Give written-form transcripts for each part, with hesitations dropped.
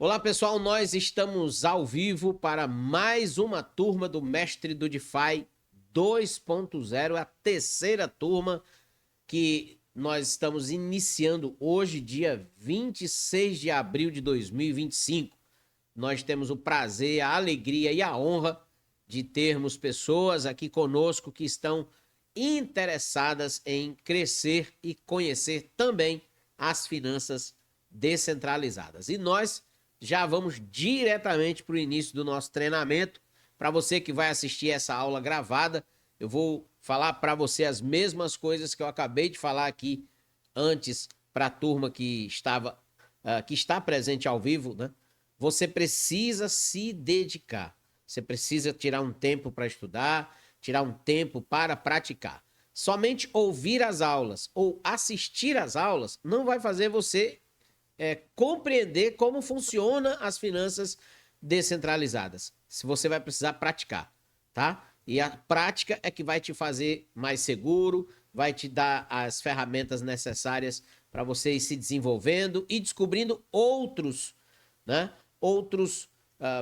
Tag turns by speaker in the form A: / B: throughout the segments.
A: Olá, pessoal, nós estamos ao vivo para mais uma turma do Mestre do DeFi 2.0, a terceira turma que nós estamos iniciando hoje, dia 26 de abril de 2025. Nós temos o prazer, a alegria e a honra de termos pessoas aqui conosco que estão interessadas em crescer e conhecer também as finanças descentralizadas. E nós já vamos diretamente para o início do nosso treinamento. Para você que vai assistir essa aula gravada, eu vou falar para você as mesmas coisas que eu acabei de falar aqui antes para a turma que está presente ao vivo, né? Você precisa se dedicar. Você precisa tirar um tempo para estudar, tirar um tempo para praticar. Somente ouvir as aulas ou assistir às aulas não vai fazer você compreender como funciona as finanças descentralizadas. Se você vai precisar praticar, tá? E a prática é que vai te fazer mais seguro, vai te dar as ferramentas necessárias para você ir se desenvolvendo e descobrindo outros, né? Outros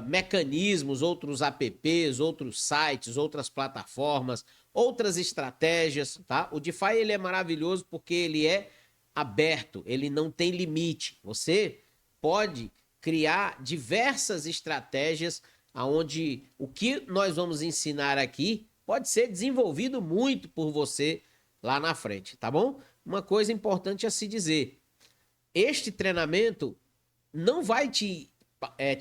A: mecanismos, outros apps, outros sites, outras plataformas, outras estratégias, tá? O DeFi ele é maravilhoso porque ele é aberto, ele não tem limite. Você pode criar diversas estratégias onde o que nós vamos ensinar aqui pode ser desenvolvido muito por você lá na frente, tá bom? Uma coisa importante a se dizer, este treinamento não vai te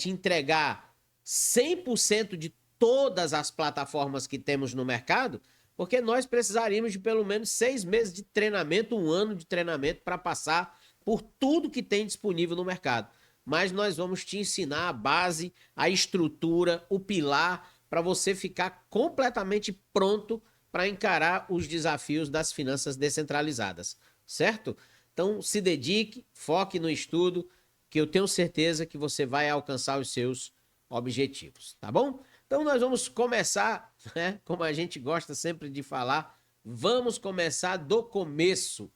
A: entregar 100% de todas as plataformas que temos no mercado, porque nós precisaríamos de pelo menos 6 meses de treinamento, 1 ano de treinamento para passar por tudo que tem disponível no mercado. Mas nós vamos te ensinar a base, a estrutura, o pilar, para você ficar completamente pronto para encarar os desafios das finanças descentralizadas, certo? Então se dedique, foque no estudo, que eu tenho certeza que você vai alcançar os seus objetivos, tá bom? Então nós vamos começar, né? Como a gente gosta sempre de falar, vamos começar do começo.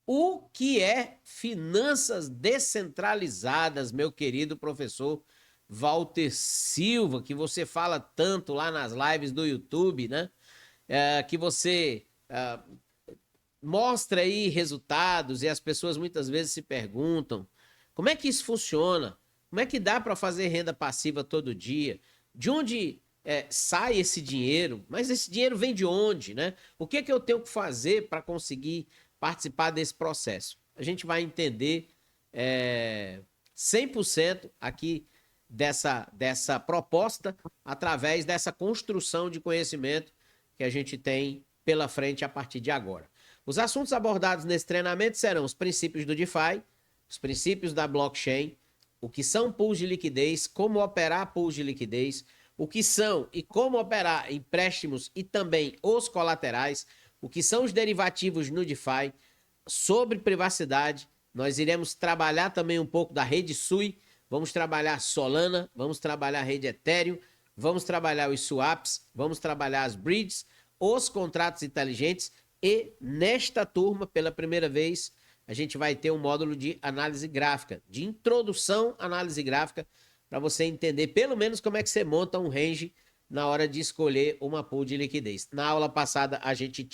A: O que é finanças descentralizadas, meu querido professor Walter Silva, que você fala tanto lá nas lives do YouTube, né? Que você mostra aí resultados e as pessoas muitas vezes se perguntam como é que isso funciona? Como é que dá para fazer renda passiva todo dia? De onde sai esse dinheiro? Mas esse dinheiro vem de onde, né? O que é que eu tenho que fazer para conseguir participar desse processo? A gente vai entender 100% aqui dessa proposta através dessa construção de conhecimento que a gente tem pela frente a partir de agora. Os assuntos abordados nesse treinamento serão os princípios do DeFi, os princípios da blockchain, o que são pools de liquidez, como operar pools de liquidez, o que são e como operar empréstimos e também os colaterais, o que são os derivativos no DeFi, sobre privacidade. Nós iremos trabalhar também um pouco da rede Sui, vamos trabalhar Solana, vamos trabalhar a rede Ethereum, vamos trabalhar os swaps, vamos trabalhar as bridges, os contratos inteligentes e nesta turma, pela primeira vez, a gente vai ter um módulo de análise gráfica, de introdução à análise gráfica, para você entender pelo menos como é que você monta um range na hora de escolher uma pool de liquidez. Na aula passada a gente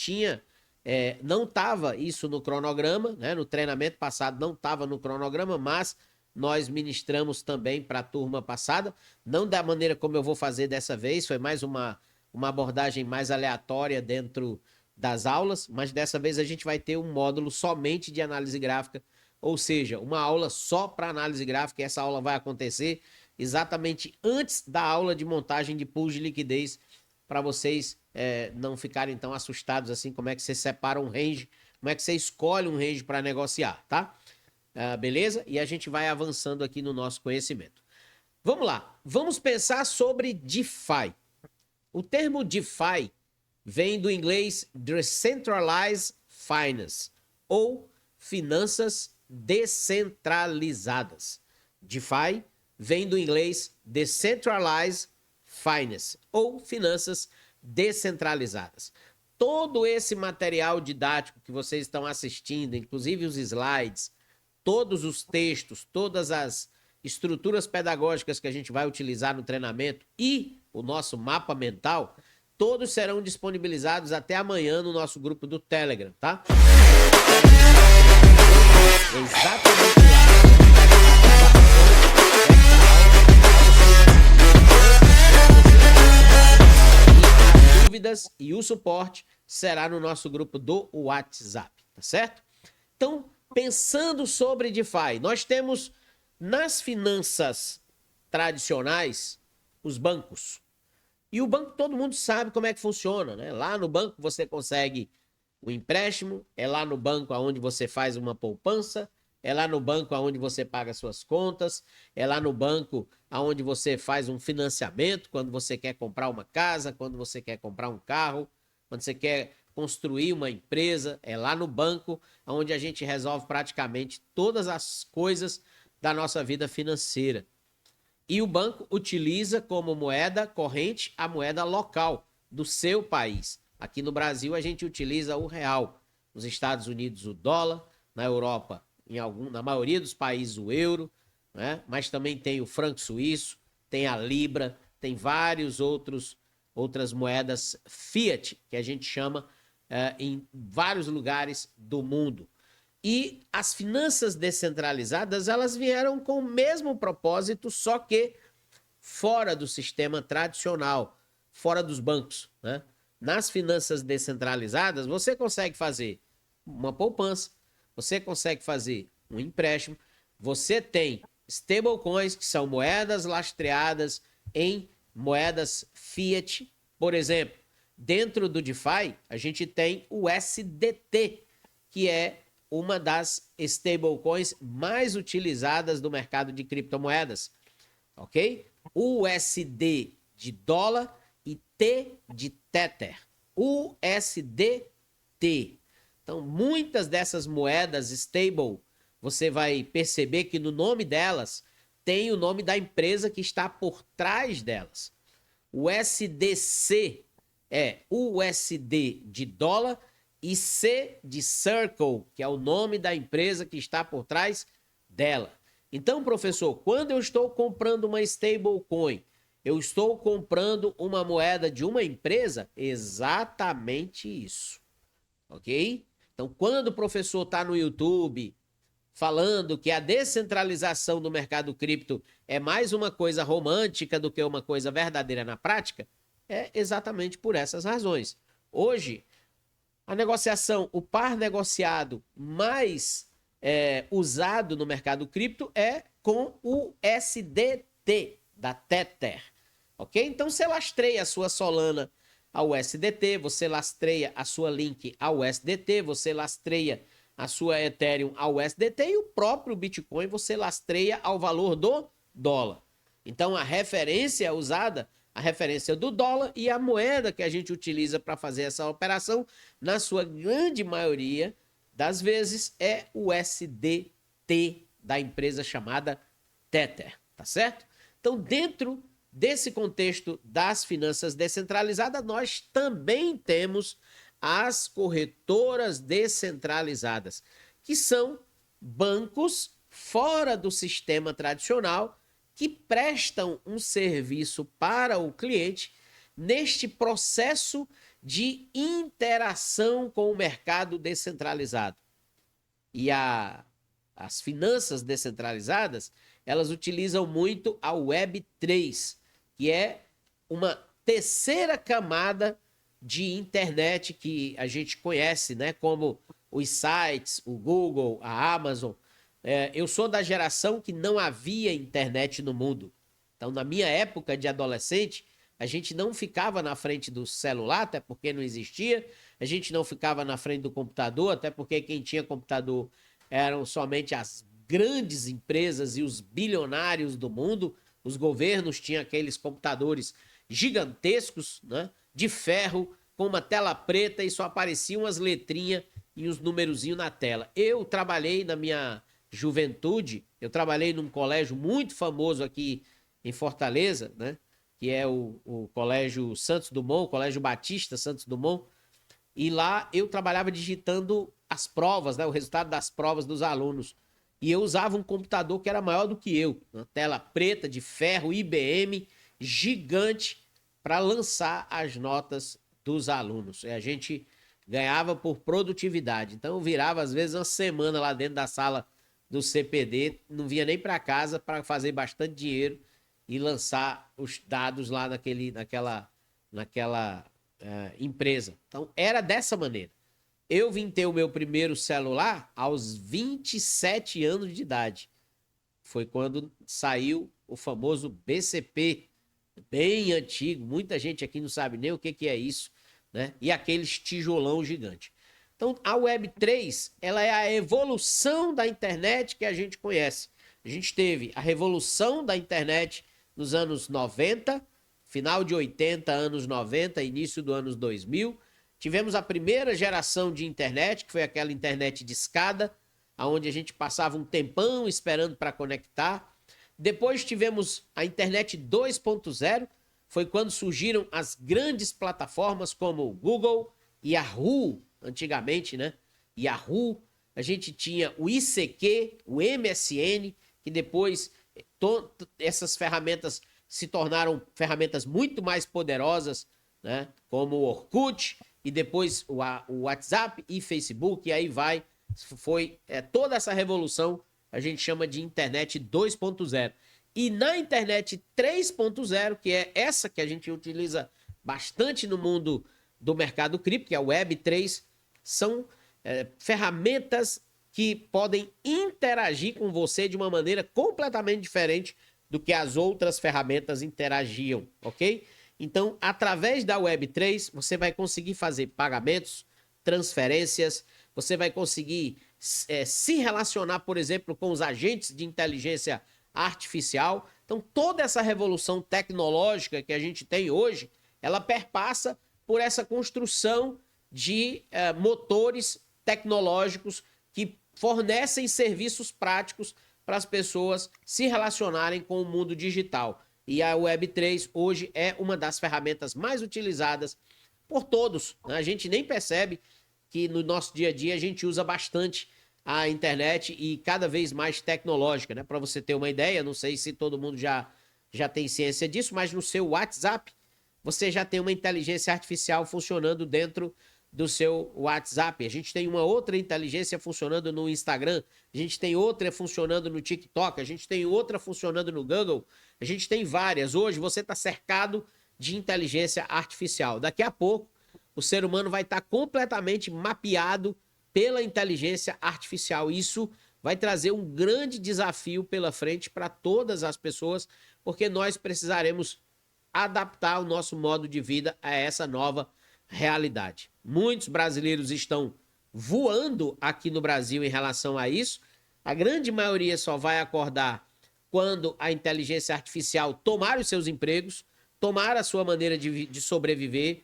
A: não estava isso no cronograma, né? No treinamento passado não estava no cronograma, mas nós ministramos também para a turma passada, não da maneira como eu vou fazer dessa vez, foi mais uma abordagem mais aleatória dentro das aulas, mas dessa vez a gente vai ter um módulo somente de análise gráfica, ou seja, uma aula só para análise gráfica, e essa aula vai acontecer exatamente antes da aula de montagem de pools de liquidez, para vocês não ficarem tão assustados assim, como é que você separa um range, como é que você escolhe um range para negociar, tá? Beleza? E a gente vai avançando aqui no nosso conhecimento. Vamos lá, vamos pensar sobre DeFi. O termo DeFi vem do inglês Decentralized Finance, ou finanças descentralizadas. DeFi vem do inglês Decentralized Finance, ou finanças descentralizadas. Todo esse material didático que vocês estão assistindo, inclusive os slides, todos os textos, todas as estruturas pedagógicas que a gente vai utilizar no treinamento e o nosso mapa mental, todos serão disponibilizados até amanhã no nosso grupo do Telegram, tá? Exatamente lá. Dúvidas e o suporte será no nosso grupo do WhatsApp, tá certo? Então, pensando sobre DeFi, nós temos nas finanças tradicionais os bancos. E o banco, todo mundo sabe como é que funciona, né? Lá no banco você consegue o empréstimo, é lá no banco onde você faz uma poupança, é lá no banco onde você paga suas contas, é lá no banco onde você faz um financiamento, quando você quer comprar uma casa, quando você quer comprar um carro, quando você quer construir uma empresa, é lá no banco onde a gente resolve praticamente todas as coisas da nossa vida financeira. E o banco utiliza como moeda corrente a moeda local do seu país. Aqui no Brasil a gente utiliza o real, nos Estados Unidos o dólar, na Europa, na maioria dos países o euro, né? Mas também tem o franco suíço, tem a libra, tem outras moedas fiat, que a gente chama em vários lugares do mundo. E as finanças descentralizadas, elas vieram com o mesmo propósito, só que fora do sistema tradicional, fora dos bancos, né? Nas finanças descentralizadas, você consegue fazer uma poupança, você consegue fazer um empréstimo, você tem stablecoins, que são moedas lastreadas em moedas fiat. Por exemplo, dentro do DeFi, a gente tem o USDT, que é uma das stablecoins mais utilizadas no mercado de criptomoedas, ok? USD de dólar e T de Tether. USDT. Então, muitas dessas moedas stable, você vai perceber que no nome delas tem o nome da empresa que está por trás delas. O USDC é USD de dólar e C de Circle, que é o nome da empresa que está por trás dela. Então, professor, quando eu estou comprando uma stablecoin, eu estou comprando uma moeda de uma empresa? Exatamente isso. Ok? Então, quando o professor está no YouTube falando que a descentralização do mercado cripto é mais uma coisa romântica do que uma coisa verdadeira na prática, é exatamente por essas razões. Hoje, a negociação, o par negociado mais usado no mercado cripto é com o USDT da Tether, ok? Então você lastreia a sua Solana ao USDT, você lastreia a sua Link ao USDT, você lastreia a sua Ethereum ao USDT e o próprio Bitcoin você lastreia ao valor do dólar. Então a referência usada, a referência do dólar e a moeda que a gente utiliza para fazer essa operação, na sua grande maioria das vezes, é o USDT da empresa chamada Tether, tá certo? Então, dentro desse contexto das finanças descentralizadas, nós também temos as corretoras descentralizadas, que são bancos fora do sistema tradicional que prestam um serviço para o cliente neste processo de interação com o mercado descentralizado. E as finanças descentralizadas, elas utilizam muito a Web3, que é uma terceira camada de internet que a gente conhece, né? Como os sites, o Google, a Amazon. Eu sou da geração que não havia internet no mundo. Então, na minha época de adolescente, a gente não ficava na frente do celular, até porque não existia. A gente não ficava na frente do computador, até porque quem tinha computador eram somente as grandes empresas e os bilionários do mundo. Os governos tinham aqueles computadores gigantescos, né, de ferro, com uma tela preta e só apareciam as letrinhas e os numerozinhos na tela. Eu trabalhei na minha juventude, eu trabalhei num colégio muito famoso aqui em Fortaleza, né, que é o Colégio Santos Dumont, o Colégio Batista Santos Dumont, e lá eu trabalhava digitando as provas, né, o resultado das provas dos alunos. e eu usava um computador que era maior do que eu, uma tela preta de ferro IBM gigante para lançar as notas dos alunos. E a gente ganhava por produtividade. Então eu virava às vezes uma semana lá dentro da sala do CPD, não vinha nem para casa para fazer bastante dinheiro e lançar os dados lá naquela empresa. Então era dessa maneira. Eu vim ter o meu primeiro celular aos 27 anos de idade. Foi quando saiu o famoso BCP, bem antigo. Muita gente aqui não sabe nem o que é isso, né? E aqueles tijolão gigante. Então, a Web3, ela é a evolução da internet que a gente conhece. A gente teve a revolução da internet nos anos 90, final de 80, anos 90, início do anos 2000. Tivemos a primeira geração de internet, que foi aquela internet de escada, onde a gente passava um tempão esperando para conectar. Depois tivemos a internet 2.0, foi quando surgiram as grandes plataformas como o Google, Yahoo, antigamente, né? Yahoo, a gente tinha o ICQ, o MSN, que depois essas ferramentas se tornaram ferramentas muito mais poderosas, né? Como o Orkut, e depois o WhatsApp e Facebook, e aí vai. Foi toda essa revolução, a gente chama de internet 2.0. E na internet 3.0, que é essa que a gente utiliza bastante no mundo do mercado cripto, que é a Web3, são ferramentas que podem interagir com você de uma maneira completamente diferente do que as outras ferramentas interagiam, ok? Então, através da Web3, você vai conseguir fazer pagamentos, transferências, você vai conseguir se relacionar, por exemplo, com os agentes de inteligência artificial. Então, toda essa revolução tecnológica que a gente tem hoje, ela perpassa por essa construção de motores tecnológicos que fornecem serviços práticos para as pessoas se relacionarem com o mundo digital. E a Web3 hoje é uma das ferramentas mais utilizadas por todos, né? A gente nem percebe que no nosso dia a dia a gente usa bastante a internet e cada vez mais tecnológica, né? Para você ter uma ideia, não sei se todo mundo já tem ciência disso, mas no seu WhatsApp você já tem uma inteligência artificial funcionando dentro do seu WhatsApp. A gente tem uma outra inteligência funcionando no Instagram, a gente tem outra funcionando no TikTok, a gente tem outra funcionando no Google, a gente tem várias. Hoje você está cercado de inteligência artificial. Daqui a pouco o ser humano vai estar completamente mapeado pela inteligência artificial. Isso vai trazer um grande desafio pela frente para todas as pessoas, porque nós precisaremos adaptar o nosso modo de vida a essa nova realidade. Muitos brasileiros estão voando aqui no Brasil em relação a isso. A grande maioria só vai acordar quando a inteligência artificial tomar os seus empregos, tomar a sua maneira de sobreviver,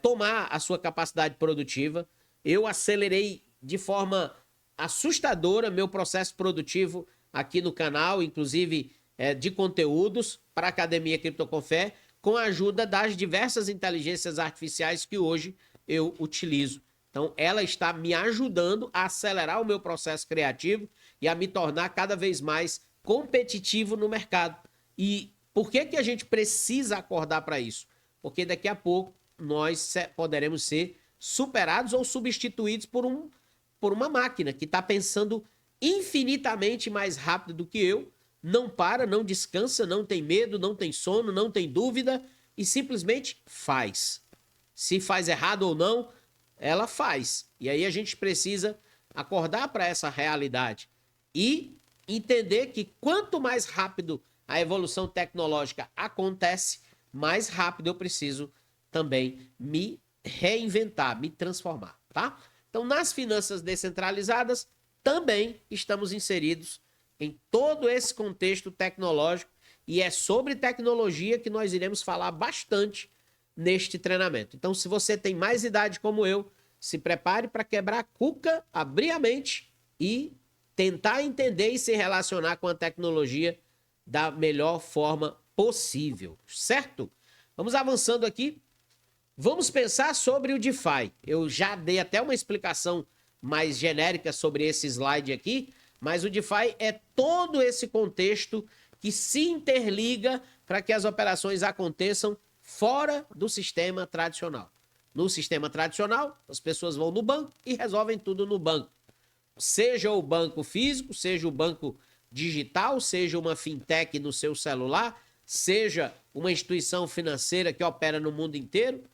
A: tomar a sua capacidade produtiva. Eu acelerei de forma assustadora meu processo produtivo aqui no canal, inclusive de conteúdos para a Academia Cripto com Fé, com a ajuda das diversas inteligências artificiais que hoje eu utilizo. Então, ela está me ajudando a acelerar o meu processo criativo e a me tornar cada vez mais competitivo no mercado. E por que a gente precisa acordar para isso? Porque daqui a pouco nós poderemos ser superados ou substituídos por uma máquina que está pensando infinitamente mais rápido do que eu, não para, não descansa, não tem medo, não tem sono, não tem dúvida e simplesmente faz. Se faz errado ou não, ela faz. E aí a gente precisa acordar para essa realidade e entender que quanto mais rápido a evolução tecnológica acontece, mais rápido eu preciso também me reinventar, me transformar, tá? Então, nas finanças descentralizadas, também estamos inseridos em todo esse contexto tecnológico e é sobre tecnologia que nós iremos falar bastante neste treinamento. Então, se você tem mais idade como eu, se prepare para quebrar a cuca, abrir a mente e tentar entender e se relacionar com a tecnologia da melhor forma possível, certo? Vamos avançando aqui. Vamos pensar sobre o DeFi. Eu já dei até uma explicação mais genérica sobre esse slide aqui, Mas o DeFi é todo esse contexto que se interliga para que as operações aconteçam fora do sistema tradicional. No sistema tradicional, as pessoas vão no banco e resolvem tudo no banco. Seja o banco físico, seja o banco digital, seja uma fintech no seu celular, seja uma instituição financeira que opera no mundo inteiro,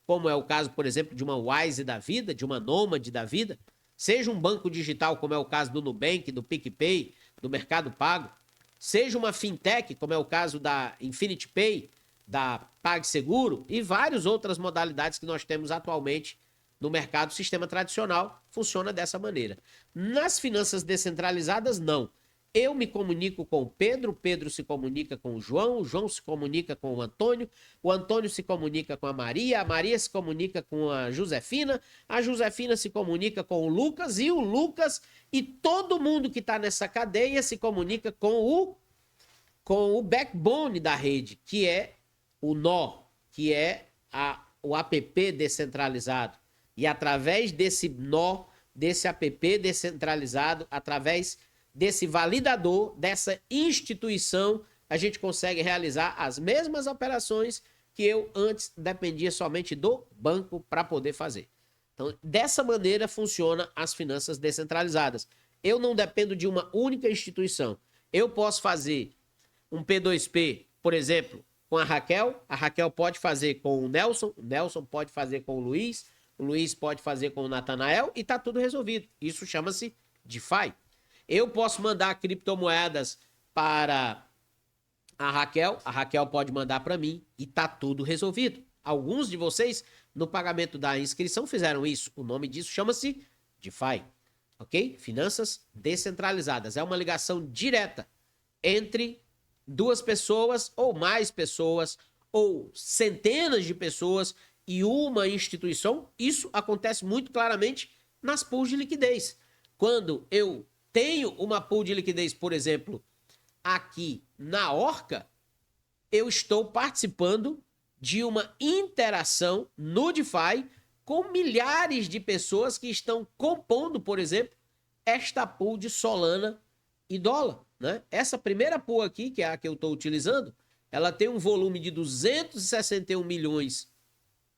A: como é o caso, por exemplo, de uma Wise da vida, de uma Nômade da vida, seja um banco digital, como é o caso do Nubank, do PicPay, do Mercado Pago, seja uma fintech, como é o caso da Infinity Pay, da PagSeguro e várias outras modalidades que nós temos atualmente no mercado. O sistema tradicional funciona dessa maneira. Nas finanças descentralizadas, não. Eu me comunico com o Pedro se comunica com o João se comunica com o Antônio se comunica com a Maria se comunica com a Josefina se comunica com o Lucas e todo mundo que está nessa cadeia se comunica com o backbone da rede, que é o nó, que é o app descentralizado. E através desse nó, desse app descentralizado, através desse validador, dessa instituição, a gente consegue realizar as mesmas operações que eu antes dependia somente do banco para poder fazer. Então, dessa maneira funciona as finanças descentralizadas. Eu não dependo de uma única instituição. Eu posso fazer um P2P, por exemplo, com a Raquel pode fazer com o Nelson pode fazer com o Luiz pode fazer com o Natanael e tá tudo resolvido. Isso chama-se DeFi. Eu posso mandar criptomoedas para a Raquel pode mandar para mim e tá tudo resolvido. Alguns de vocês, no pagamento da inscrição, fizeram isso. O nome disso chama-se DeFi, ok? Finanças descentralizadas. É uma ligação direta entre duas pessoas ou mais pessoas ou centenas de pessoas e uma instituição. Isso acontece muito claramente nas pools de liquidez. Quando eu tenho uma pool de liquidez, por exemplo, aqui na Orca, eu estou participando de uma interação no DeFi com milhares de pessoas que estão compondo, por exemplo, esta pool de Solana e dólar, né? Essa primeira pool aqui, que é a que eu estou utilizando, ela tem um volume de 261 milhões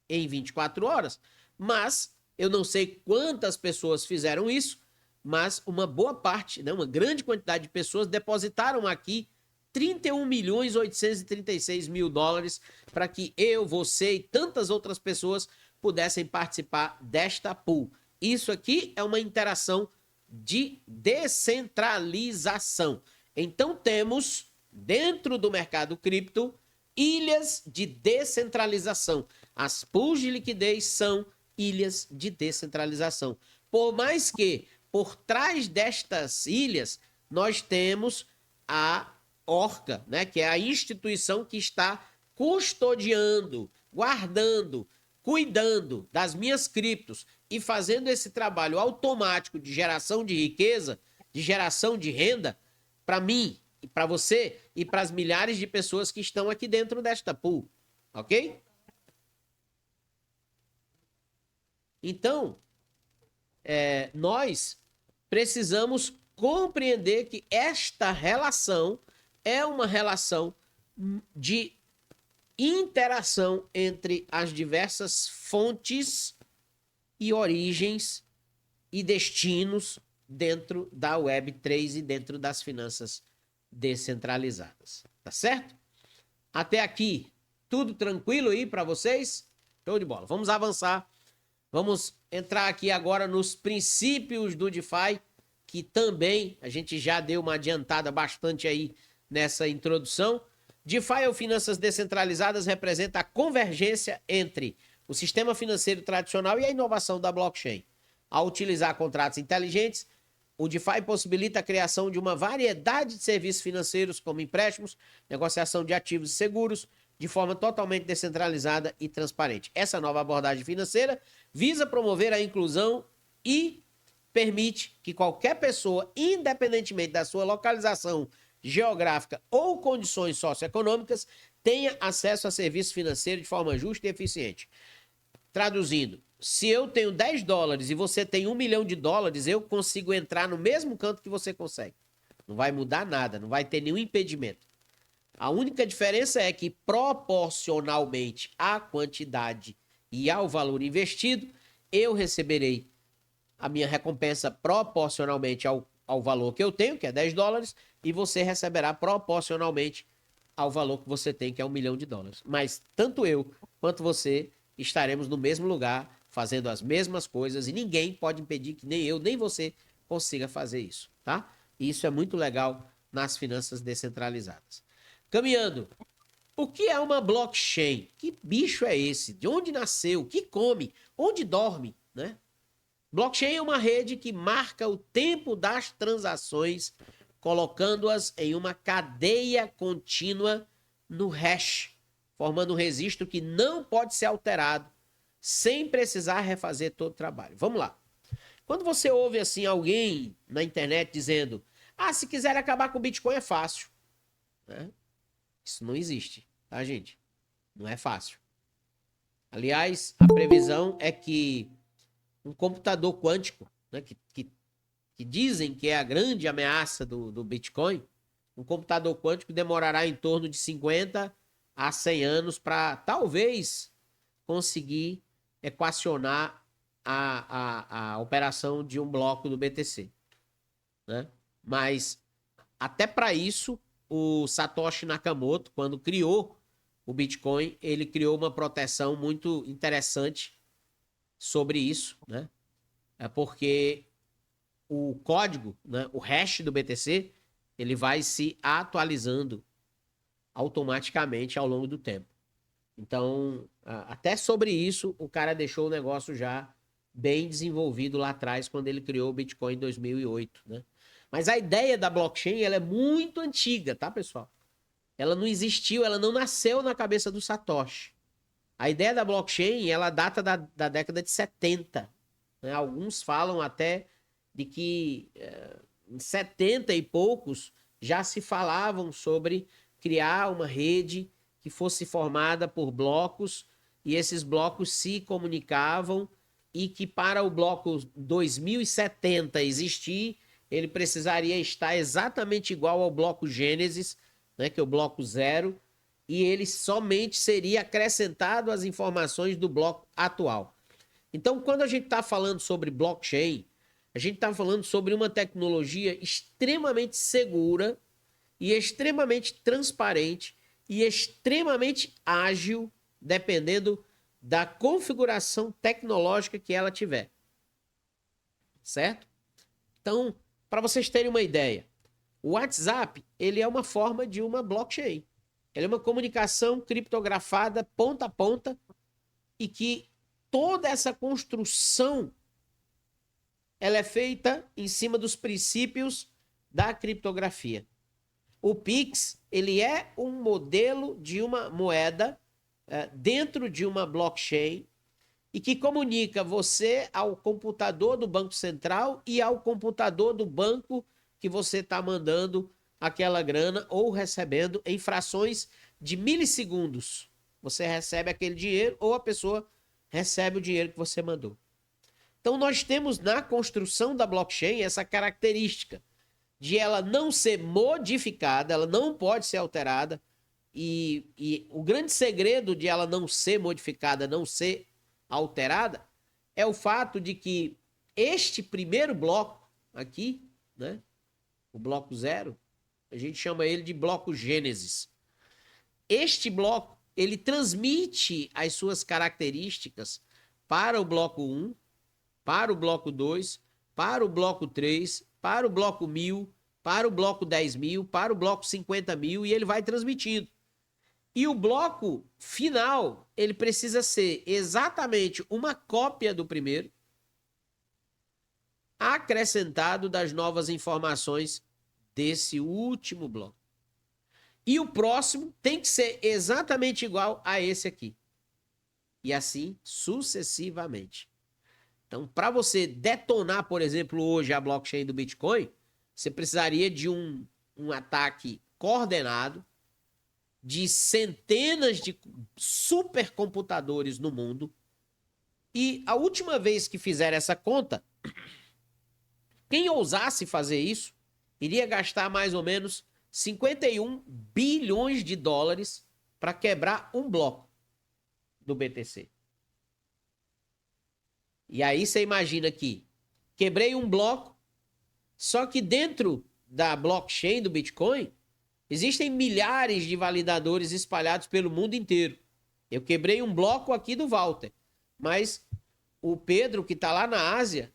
A: em 24 horas, mas eu não sei quantas pessoas fizeram isso, mas uma boa parte, né, uma grande quantidade de pessoas depositaram aqui 31.836.000 dólares para que eu, você e tantas outras pessoas pudessem participar desta pool. Isso aqui é uma interação de descentralização. Então temos, dentro do mercado cripto, ilhas de descentralização. As pools de liquidez são ilhas de descentralização. Por mais que por trás destas ilhas, nós temos a Orca, né, que é a instituição que está custodiando, guardando, cuidando das minhas criptos e fazendo esse trabalho automático de geração de riqueza, de geração de renda, para mim, e para você e para as milhares de pessoas que estão aqui dentro desta pool, ok? Então, nós precisamos compreender que esta relação é uma relação de interação entre as diversas fontes e origens e destinos dentro da Web3 e dentro das finanças descentralizadas. Tá certo? Até aqui, tudo tranquilo aí para vocês? Show de bola. Vamos avançar. Vamos entrar aqui agora nos princípios do DeFi, que também a gente já deu uma adiantada bastante aí nessa introdução. DeFi ou finanças descentralizadas representa a convergência entre o sistema financeiro tradicional e a inovação da blockchain. Ao utilizar contratos inteligentes, o DeFi possibilita a criação de uma variedade de serviços financeiros, como empréstimos, negociação de ativos e seguros, de forma totalmente descentralizada e transparente. Essa nova abordagem financeira visa promover a inclusão e permite que qualquer pessoa, independentemente da sua localização geográfica ou condições socioeconômicas, tenha acesso a serviços financeiros de forma justa e eficiente. Traduzindo, se eu tenho 10 dólares e você tem 1 milhão de dólares, eu consigo entrar no mesmo canto que você consegue. Não vai mudar nada, não vai ter nenhum impedimento. A única diferença é que, proporcionalmente à quantidade e ao valor investido, eu receberei a minha recompensa proporcionalmente ao valor que eu tenho, que é 10 dólares, e você receberá proporcionalmente ao valor que você tem, que é 1 milhão de dólares. Mas tanto eu quanto você estaremos no mesmo lugar, fazendo as mesmas coisas, e ninguém pode impedir que nem eu, nem você consiga fazer isso, tá? E isso é muito legal nas finanças descentralizadas. Caminhando, o que é uma blockchain? Que bicho é esse? De onde nasceu? O que come? Onde dorme? Né? Blockchain é uma rede que marca o tempo das transações, colocando-as em uma cadeia contínua no hash, formando um registro que não pode ser alterado, sem precisar refazer todo o trabalho. Vamos lá. Quando você ouve assim alguém na internet dizendo: "Ah, se quiser acabar com o Bitcoin é fácil", né? Isso não existe, tá, gente? Não é fácil. Aliás, a previsão é que um computador quântico, né, que dizem que é a grande ameaça do Bitcoin, um computador quântico demorará em torno de 50 a 100 anos para talvez conseguir equacionar a operação de um bloco do BTC. Né? Mas até para isso, o Satoshi Nakamoto, quando criou o Bitcoin, ele criou uma proteção muito interessante sobre isso, né? É porque o código, né, o hash do BTC, ele vai se atualizando automaticamente ao longo do tempo. Então, até sobre isso, o cara deixou o negócio já bem desenvolvido lá atrás, quando ele criou o Bitcoin em 2008, né? Mas a ideia da blockchain, ela é muito antiga, tá, pessoal? Ela não existiu, ela não nasceu na cabeça do Satoshi. A ideia da blockchain, ela data da década de 70. Né? Alguns falam até de que em 70 e poucos já se falavam sobre criar uma rede que fosse formada por blocos e esses blocos se comunicavam e que para o bloco 2070 existir, ele precisaria estar exatamente igual ao bloco Gênesis, né, que é o bloco zero, e ele somente seria acrescentado às informações do bloco atual. Então, quando a gente está falando sobre blockchain, a gente está falando sobre uma tecnologia extremamente segura e extremamente transparente e extremamente ágil, dependendo da configuração tecnológica que ela tiver. Certo? Então, para vocês terem uma ideia, o WhatsApp, ele é uma forma de uma blockchain. Ele é uma comunicação criptografada ponta a ponta e que toda essa construção ela é feita em cima dos princípios da criptografia. O Pix, ele é um modelo de uma moeda dentro de uma blockchain e que comunica você ao computador do Banco Central e ao computador do banco que você está mandando aquela grana ou recebendo em frações de milissegundos. Você recebe aquele dinheiro ou a pessoa recebe o dinheiro que você mandou. Então, nós temos na construção da blockchain essa característica de ela não ser modificada, ela não pode ser alterada. E o grande segredo de ela não ser modificada, não ser alterada, é o fato de que este primeiro bloco aqui, né, o bloco zero, a gente chama ele de bloco Gênesis. Este bloco, ele transmite as suas características para o bloco 1, para o bloco 2, para o bloco 3, para o bloco 1000, para o bloco 10.000, para o bloco 50.000 e ele vai transmitindo. E o bloco final, ele precisa ser exatamente uma cópia do primeiro, acrescentado das novas informações desse último bloco. E o próximo tem que ser exatamente igual a esse aqui. E assim sucessivamente. Então, para você detonar, por exemplo, hoje a blockchain do Bitcoin, você precisaria de um ataque coordenado de centenas de supercomputadores no mundo, E a última vez que fizeram essa conta, quem ousasse fazer isso iria gastar mais ou menos 51 bilhões de dólares para quebrar um bloco do BTC. E aí você imagina que quebrei um bloco, só que dentro da blockchain do Bitcoin existem milhares de validadores espalhados pelo mundo inteiro. Eu quebrei um bloco aqui do Walter, mas o Pedro, que está lá na Ásia,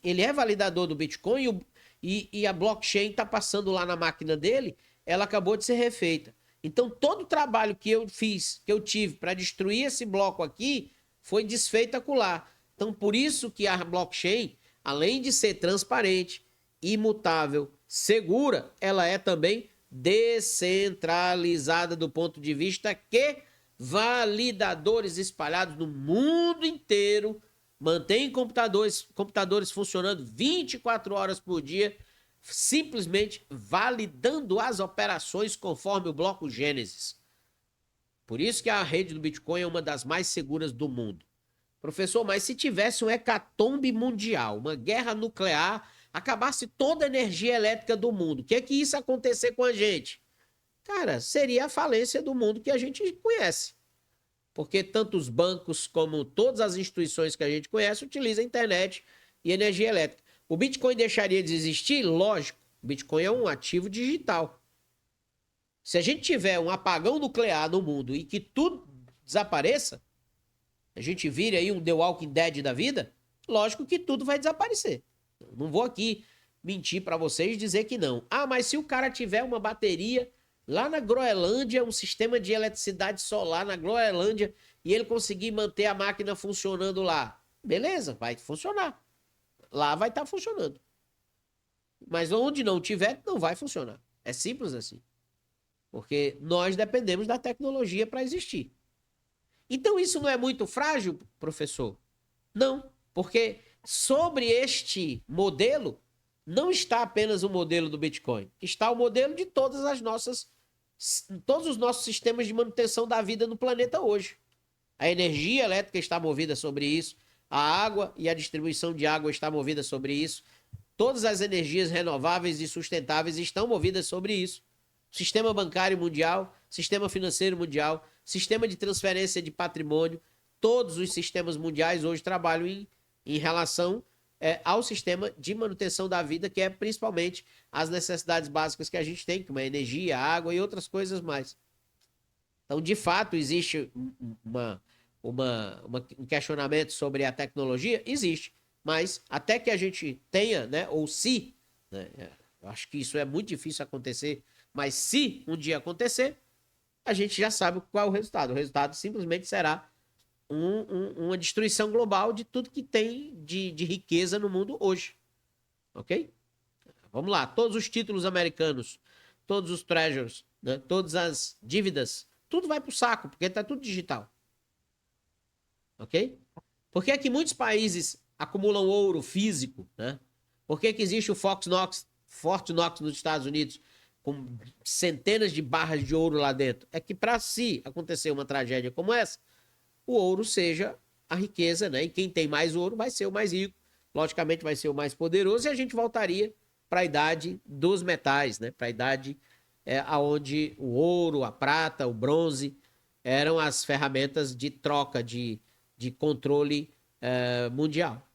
A: ele é validador do Bitcoin e a blockchain está passando lá na máquina dele, ela acabou de ser refeita. Então, todo o trabalho que eu fiz, que eu tive para destruir esse bloco aqui, foi desfeito acolá. Então, por isso que a blockchain, além de ser transparente, imutável, segura, ela é também descentralizada do ponto de vista que validadores espalhados no mundo inteiro mantêm computadores funcionando 24 horas por dia, simplesmente validando as operações conforme o bloco Gênesis. Por isso que a rede do Bitcoin é uma das mais seguras do mundo. Professor, mas se tivesse um hecatombe mundial, uma guerra nuclear, acabasse toda a energia elétrica do mundo, o que é que isso acontecer com a gente? Cara, seria a falência do mundo que a gente conhece. Porque tanto os bancos como todas as instituições que a gente conhece utilizam a internet e energia elétrica. O Bitcoin deixaria de existir? Lógico. O Bitcoin é um ativo digital. Se a gente tiver um apagão nuclear no mundo e que tudo desapareça, a gente vira aí um The Walking Dead da vida, lógico que tudo vai desaparecer. Não vou aqui mentir para vocês e dizer que não. Ah, mas se o cara tiver uma bateria lá na Groenlândia, um sistema de eletricidade solar na Groenlândia, e ele conseguir manter a máquina funcionando lá, beleza, vai funcionar. Lá vai estar funcionando. Mas onde não tiver, não vai funcionar. É simples assim. Porque nós dependemos da tecnologia para existir. Então isso não é muito frágil, professor? Não, porque sobre este modelo não está apenas o modelo do Bitcoin, está o modelo de todos os nossos sistemas de manutenção da vida no planeta hoje. A energia elétrica está movida sobre isso, a água e a distribuição de água está movida sobre isso, todas as energias renováveis e sustentáveis estão movidas sobre isso. Sistema bancário mundial, sistema financeiro mundial, sistema de transferência de patrimônio, todos os sistemas mundiais hoje trabalham em relação ao sistema de manutenção da vida, que é principalmente as necessidades básicas que a gente tem, como a energia, a água e outras coisas mais. Então, de fato, existe um questionamento sobre a tecnologia? Existe. Mas até que a gente tenha, né, ou se, né, eu acho que isso é muito difícil acontecer, mas se um dia acontecer, a gente já sabe qual é o resultado. O resultado simplesmente será uma destruição global de tudo que tem de riqueza no mundo hoje. Ok? Vamos lá. Todos os títulos americanos, todos os treasures, né, todas as dívidas, tudo vai para o saco, porque está tudo digital. Ok? Por que é que muitos países acumulam ouro físico, né? Por que existe o Fort Knox nos Estados Unidos com centenas de barras de ouro lá dentro? É que para se acontecer uma tragédia como essa, o ouro seja a riqueza, né? E quem tem mais ouro vai ser o mais rico, logicamente vai ser o mais poderoso, e a gente voltaria para a idade dos metais, né? Para a idade onde o ouro, a prata, o bronze eram as ferramentas de troca, de controle mundial.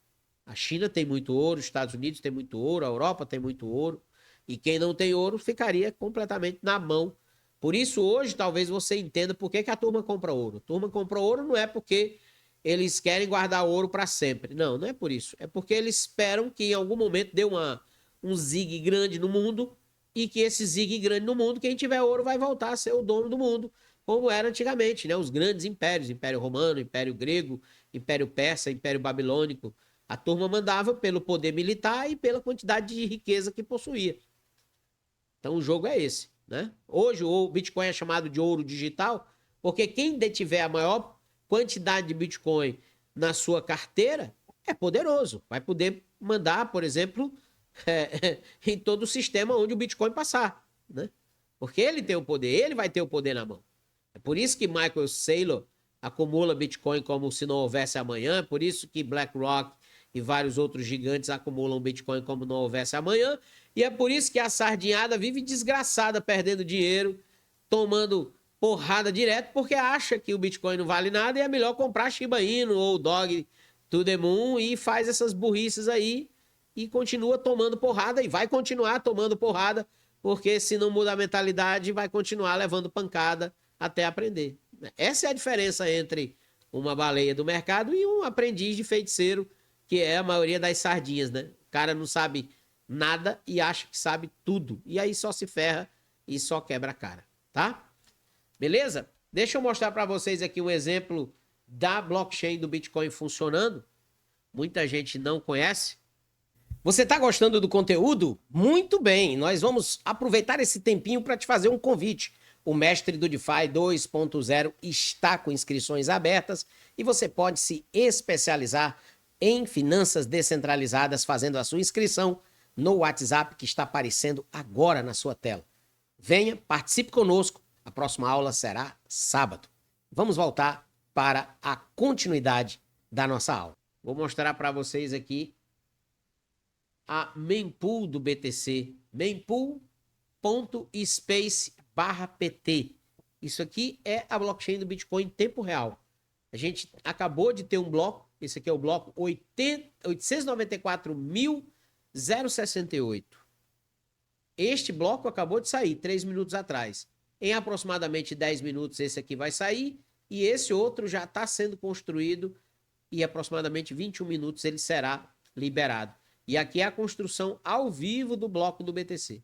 A: A China tem muito ouro, os Estados Unidos tem muito ouro, a Europa tem muito ouro, e quem não tem ouro ficaria completamente na mão. Por isso, hoje, talvez você entenda por que a turma compra ouro. A turma compra ouro não é porque eles querem guardar ouro para sempre. Não, não é por isso. É porque eles esperam que em algum momento dê um zigue grande no mundo, e que esse zigue grande no mundo, quem tiver ouro vai voltar a ser o dono do mundo, como era antigamente, né? Os grandes impérios, Império Romano, Império Grego, Império Persa, Império Babilônico. A turma mandava pelo poder militar e pela quantidade de riqueza que possuía. Então o jogo é esse, né? Hoje o Bitcoin é chamado de ouro digital, porque quem detiver a maior quantidade de Bitcoin na sua carteira é poderoso. Vai poder mandar, por exemplo, em todo o sistema onde o Bitcoin passar, né? Porque ele tem o poder, ele vai ter o poder na mão. É por isso que Michael Saylor acumula Bitcoin como se não houvesse amanhã, por isso que BlackRock e vários outros gigantes acumulam Bitcoin como não houvesse amanhã, e é por isso que a sardinhada vive desgraçada, perdendo dinheiro, tomando porrada direto, porque acha que o Bitcoin não vale nada e é melhor comprar Shiba Inu ou Dog to the Moon e faz essas burrices aí e continua tomando porrada e vai continuar tomando porrada, porque se não muda a mentalidade, vai continuar levando pancada até aprender. Essa é a diferença entre uma baleia do mercado e um aprendiz de feiticeiro, que é a maioria das sardinhas, né? O cara não sabe nada e acha que sabe tudo. E aí só se ferra e só quebra a cara, tá? Beleza? Deixa eu mostrar para vocês aqui um exemplo da blockchain do Bitcoin funcionando. Muita gente não conhece. Você está gostando do conteúdo? Muito bem, nós vamos aproveitar esse tempinho para te fazer um convite. O Mestre do DeFi 2.0 está com inscrições abertas e você pode se especializar em finanças descentralizadas fazendo a sua inscrição no WhatsApp que está aparecendo agora na sua tela. Venha, participe conosco. A próxima aula será sábado. Vamos voltar para a continuidade da nossa aula. Vou mostrar para vocês aqui a mempool do BTC, mempool.space/pt. Isso aqui é a blockchain do Bitcoin em tempo real. A gente acabou de ter um bloco, esse aqui é o bloco 894.068. Este bloco acabou de sair 3 minutos atrás. Em aproximadamente 10 minutos esse aqui vai sair e esse outro já está sendo construído e aproximadamente 21 minutos ele será liberado. E aqui é a construção ao vivo do bloco do BTC.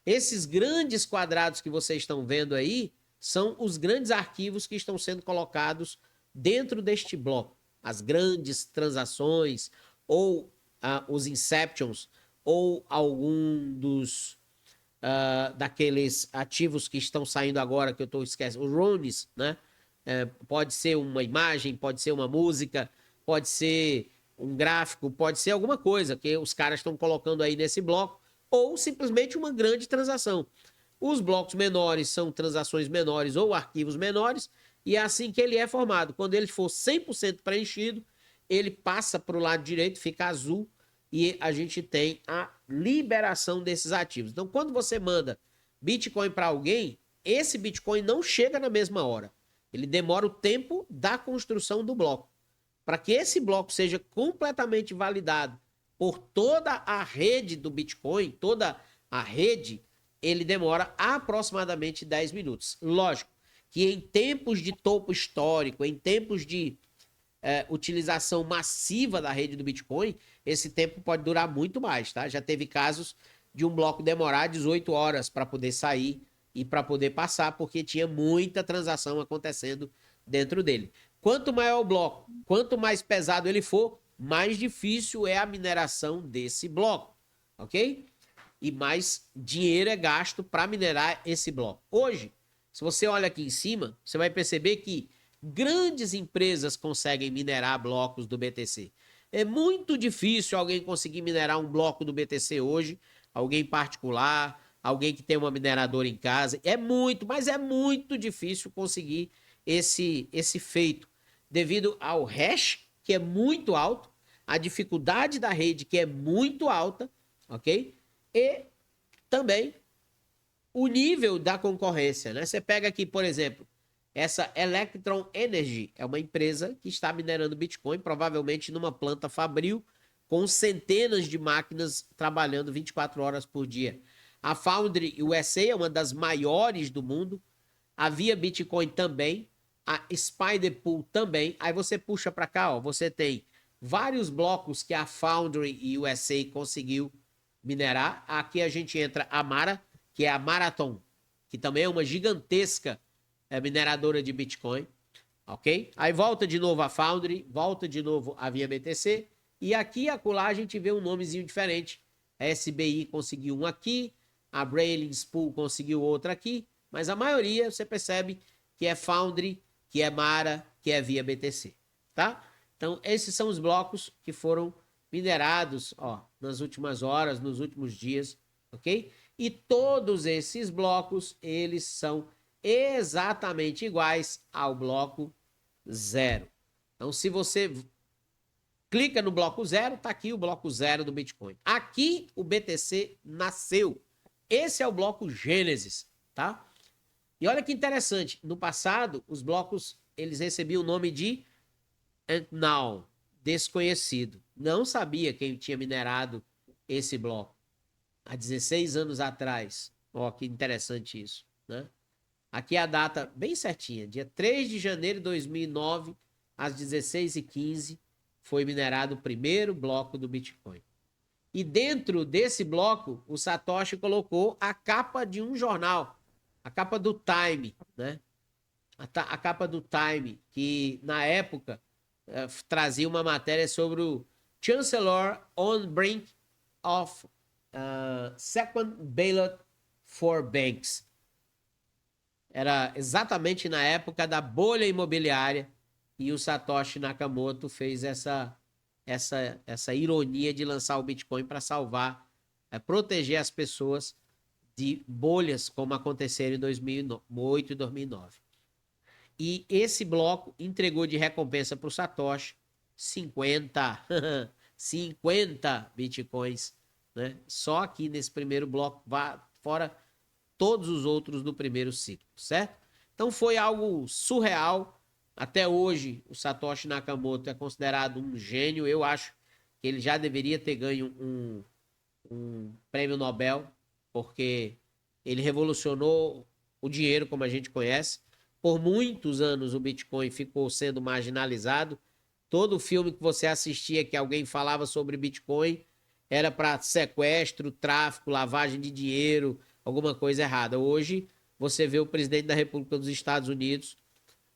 A: Esses grandes quadrados que vocês estão vendo aí são os grandes arquivos que estão sendo colocados dentro deste bloco. As grandes transações, ou os inceptions, ou algum dos daqueles ativos que estão saindo agora, que eu estou esquecendo, os runes, né? Pode ser uma imagem, pode ser uma música, pode ser um gráfico, pode ser alguma coisa que os caras estão colocando aí nesse bloco, ou simplesmente uma grande transação. Os blocos menores são transações menores ou arquivos menores, e é assim que ele é formado. Quando ele for 100% preenchido, ele passa para o lado direito, fica azul, e a gente tem a liberação desses ativos. Então, quando você manda Bitcoin para alguém, esse Bitcoin não chega na mesma hora. Ele demora o tempo da construção do bloco. Para que esse bloco seja completamente validado por toda a rede do Bitcoin, toda a rede, ele demora aproximadamente 10 minutos. Lógico que em tempos de topo histórico, em tempos de utilização massiva da rede do Bitcoin, esse tempo pode durar muito mais, tá? Já teve casos de um bloco demorar 18 horas para poder sair e para poder passar, porque tinha muita transação acontecendo dentro dele. Quanto maior o bloco, quanto mais pesado ele for, mais difícil é a mineração desse bloco, ok? E mais dinheiro é gasto para minerar esse bloco. Hoje, se você olha aqui em cima, você vai perceber que grandes empresas conseguem minerar blocos do BTC. É muito difícil alguém conseguir minerar um bloco do BTC hoje, alguém particular, alguém que tem uma mineradora em casa. É muito, mas é muito difícil conseguir esse feito, devido ao hash, que é muito alto, a dificuldade da rede, que é muito alta, ok? E também o nível da concorrência, né? Você pega aqui, por exemplo, essa Electron Energy é uma empresa que está minerando Bitcoin, provavelmente numa planta fabril, com centenas de máquinas trabalhando 24 horas por dia. A Foundry USA é uma das maiores do mundo. A Via Bitcoin também. A Spiderpool também. Aí você puxa para cá, ó, você tem vários blocos que a Foundry USA conseguiu minerar. Aqui a gente entra a Mara, que é a Marathon, que também é uma gigantesca mineradora de Bitcoin, ok? Aí volta de novo a Foundry, volta de novo a Via BTC, e aqui e acolá a gente vê um nomezinho diferente. A SBI conseguiu um aqui, a Brailing Spool conseguiu outra aqui, mas a maioria você percebe que é Foundry, que é Mara, que é Via BTC, tá? Então esses são os blocos que foram minerados, ó, nas últimas horas, nos últimos dias, ok? E todos esses blocos, eles são exatamente iguais ao bloco zero. Então, se você clica no bloco zero, tá aqui o bloco zero do Bitcoin. Aqui o BTC nasceu. Esse é o bloco Gênesis, tá? E olha que interessante, no passado, os blocos, eles recebiam o nome de Unknown, desconhecido. Não sabia quem tinha minerado esse bloco. Há 16 anos atrás. Ó, que interessante isso, né? Aqui é a data bem certinha, dia 3 de janeiro de 2009, às 16h15, foi minerado o primeiro bloco do Bitcoin. E dentro desse bloco, o Satoshi colocou a capa de um jornal, a capa do Time, né? A capa do Time, que na época trazia uma matéria sobre o Chancellor on brink of second bailout for banks. Era exatamente na época da bolha imobiliária e o Satoshi Nakamoto fez essa ironia de lançar o Bitcoin para salvar, proteger as pessoas de bolhas como aconteceram em 2008 e 2009. E esse bloco entregou de recompensa para o Satoshi 50 Bitcoins, né? Só aqui nesse primeiro bloco, fora todos os outros do primeiro ciclo, certo? Então foi algo surreal. Até hoje, o Satoshi Nakamoto é considerado um gênio. Eu acho que ele já deveria ter ganho um prêmio Nobel, porque ele revolucionou o dinheiro como a gente conhece. Por muitos anos o Bitcoin ficou sendo marginalizado. Todo filme que você assistia que alguém falava sobre Bitcoin era para sequestro, tráfico, lavagem de dinheiro, alguma coisa errada. Hoje, você vê o presidente da República dos Estados Unidos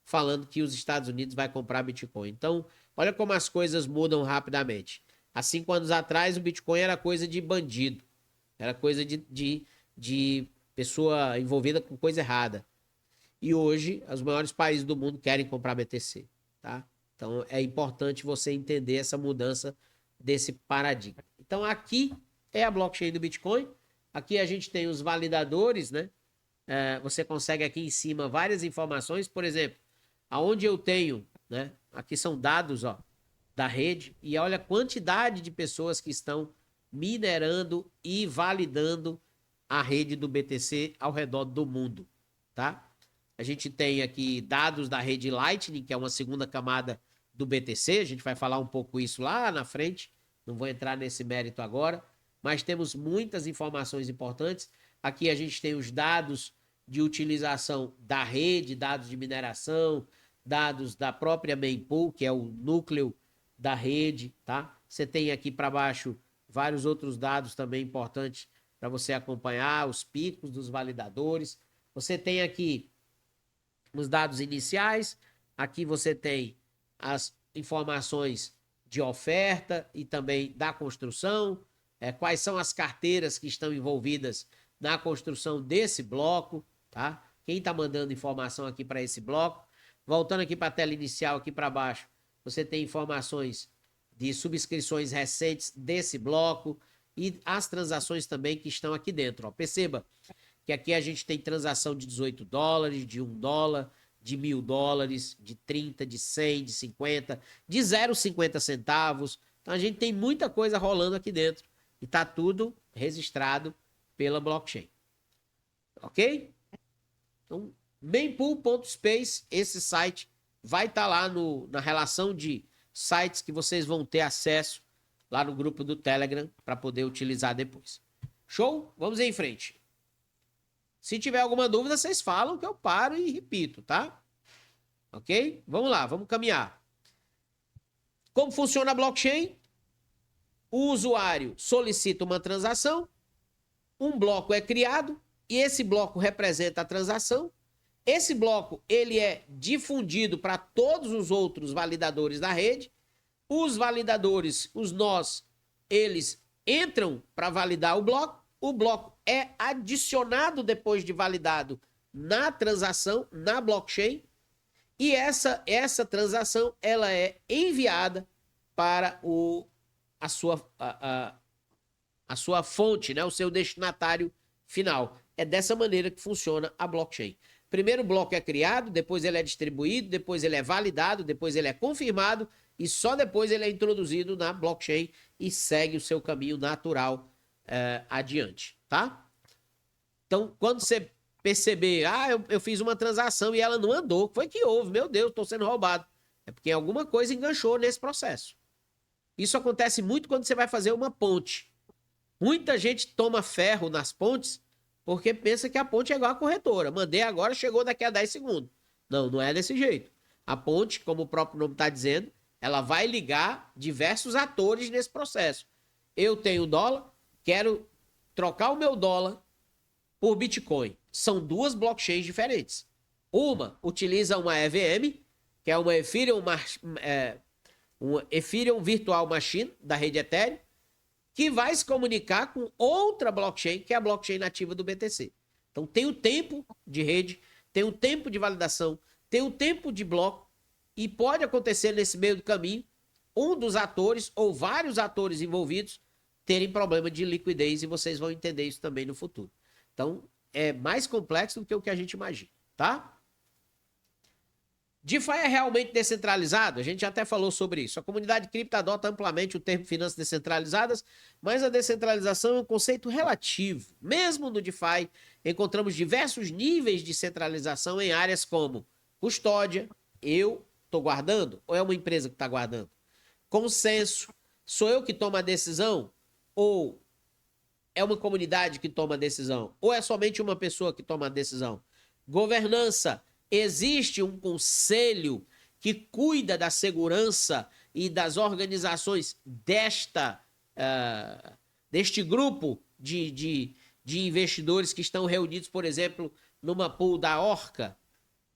A: falando que os Estados Unidos vai comprar Bitcoin. Então, olha como as coisas mudam rapidamente. Há 5 anos atrás, o Bitcoin era coisa de bandido. Era coisa de pessoa envolvida com coisa errada. E hoje, os maiores países do mundo querem comprar BTC, tá? Então, é importante você entender essa mudança desse paradigma. Então, aqui é a blockchain do Bitcoin. Aqui a gente tem os validadores, né? Você consegue aqui em cima várias informações. Por exemplo, aonde eu tenho, né? Aqui são dados, ó, da rede. E olha a quantidade de pessoas que estão minerando e validando a rede do BTC ao redor do mundo, tá? A gente tem aqui dados da rede Lightning, que é uma segunda camada do BTC. A gente vai falar um pouco isso lá na frente. Não vou entrar nesse mérito agora. Mas temos muitas informações importantes. Aqui a gente tem os dados de utilização da rede, dados de mineração, dados da própria mempool, que é o núcleo da rede, tá? Você tem aqui para baixo vários outros dados também importantes para você acompanhar, os picos dos validadores. Você tem aqui os dados iniciais, aqui você tem as informações de oferta e também da construção, quais são as carteiras que estão envolvidas na construção desse bloco, tá? Quem está mandando informação aqui para esse bloco. Voltando aqui para a tela inicial, aqui para baixo, você tem informações de subscrições recentes desse bloco e as transações também que estão aqui dentro. Ó. Perceba que aqui a gente tem transação de $18, de $1, de $1.000, de 30, de 100, de 50, de 0,50 centavos. Então a gente tem muita coisa rolando aqui dentro e tá tudo registrado pela blockchain. Ok? Então, mempool.space, esse site vai estar lá na relação de sites que vocês vão ter acesso lá no grupo do Telegram para poder utilizar depois. Show? Vamos em frente. Se tiver alguma dúvida, vocês falam que eu paro e repito, tá? Ok? Vamos lá, vamos caminhar. Como funciona a blockchain? O usuário solicita uma transação, um bloco é criado e esse bloco representa a transação. Esse bloco ele é difundido para todos os outros validadores da rede. Os validadores, os nós, eles entram para validar o bloco é adicionado depois de validado na transação, na blockchain, e essa transação ela é enviada para a sua fonte, né, o seu destinatário final. É dessa maneira que funciona a blockchain. Primeiro o bloco é criado, depois ele é distribuído, depois ele é validado, depois ele é confirmado e só depois ele é introduzido na blockchain e segue o seu caminho natural adiante, tá? Então, quando você perceber, eu fiz uma transação e ela não andou, foi que houve, meu Deus, estou sendo roubado. É porque alguma coisa enganchou nesse processo. Isso acontece muito quando você vai fazer uma ponte. Muita gente toma ferro nas pontes porque pensa que a ponte é igual a corretora. Mandei agora, chegou daqui a 10 segundos. Não, não é desse jeito. A ponte, como o próprio nome está dizendo, ela vai ligar diversos atores nesse processo. Eu tenho dólar, quero trocar o meu dólar por Bitcoin. São duas blockchains diferentes. Uma utiliza uma EVM, que é uma Ethereum Virtual Machine da rede Ethereum, que vai se comunicar com outra blockchain, que é a blockchain nativa do BTC. Então tem o tempo de rede, tem o tempo de validação, tem o tempo de bloco, e pode acontecer nesse meio do caminho um dos atores ou vários atores envolvidos terem problema de liquidez, e vocês vão entender isso também no futuro. Então é mais complexo do que o que a gente imagina, tá? DeFi é realmente descentralizado? A gente até falou sobre isso. A comunidade cripto adota amplamente o termo finanças descentralizadas, mas a descentralização é um conceito relativo. Mesmo no DeFi, encontramos diversos níveis de centralização em áreas como custódia, eu estou guardando ou é uma empresa que está guardando? Consenso, sou eu que tomo a decisão ou é uma comunidade que toma a decisão? Ou é somente uma pessoa que toma a decisão? Governança, existe um conselho que cuida da segurança e das organizações deste grupo de investidores que estão reunidos, por exemplo, numa pool da Orca,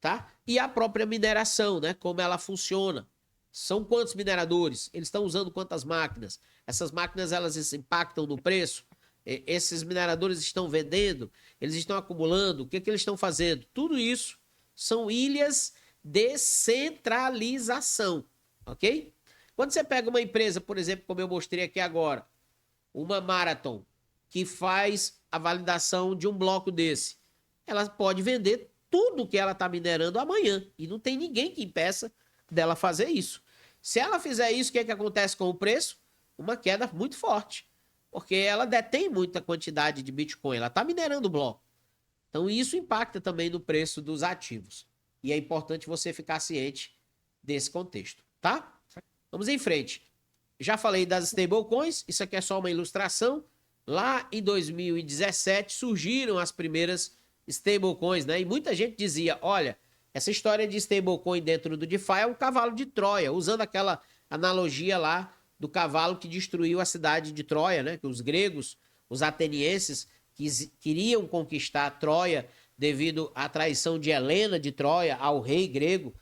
A: tá? E a própria mineração, né? Como ela funciona. São quantos mineradores? Eles estão usando quantas máquinas? Essas máquinas, elas impactam no preço? Esses mineradores estão vendendo? Eles estão acumulando? O que eles estão fazendo? Tudo isso são ilhas de centralização, ok? Quando você pega uma empresa, por exemplo, como eu mostrei aqui agora, uma Marathon, que faz a validação de um bloco desse, ela pode vender tudo que ela está minerando amanhã, e não tem ninguém que impeça dela fazer isso. Se ela fizer isso, o que acontece com o preço? Uma queda muito forte, porque ela detém muita quantidade de Bitcoin, ela está minerando o bloco. Então, isso impacta também no preço dos ativos. E é importante você ficar ciente desse contexto, tá? Vamos em frente. Já falei das stablecoins, isso aqui é só uma ilustração. Lá em 2017 surgiram as primeiras stablecoins, né? E muita gente dizia, olha, essa história de stablecoin dentro do DeFi é um cavalo de Troia, usando aquela analogia lá do cavalo que destruiu a cidade de Troia, né? Que os gregos, os atenienses, queriam conquistar Troia devido à traição de Helena de Troia ao rei grego,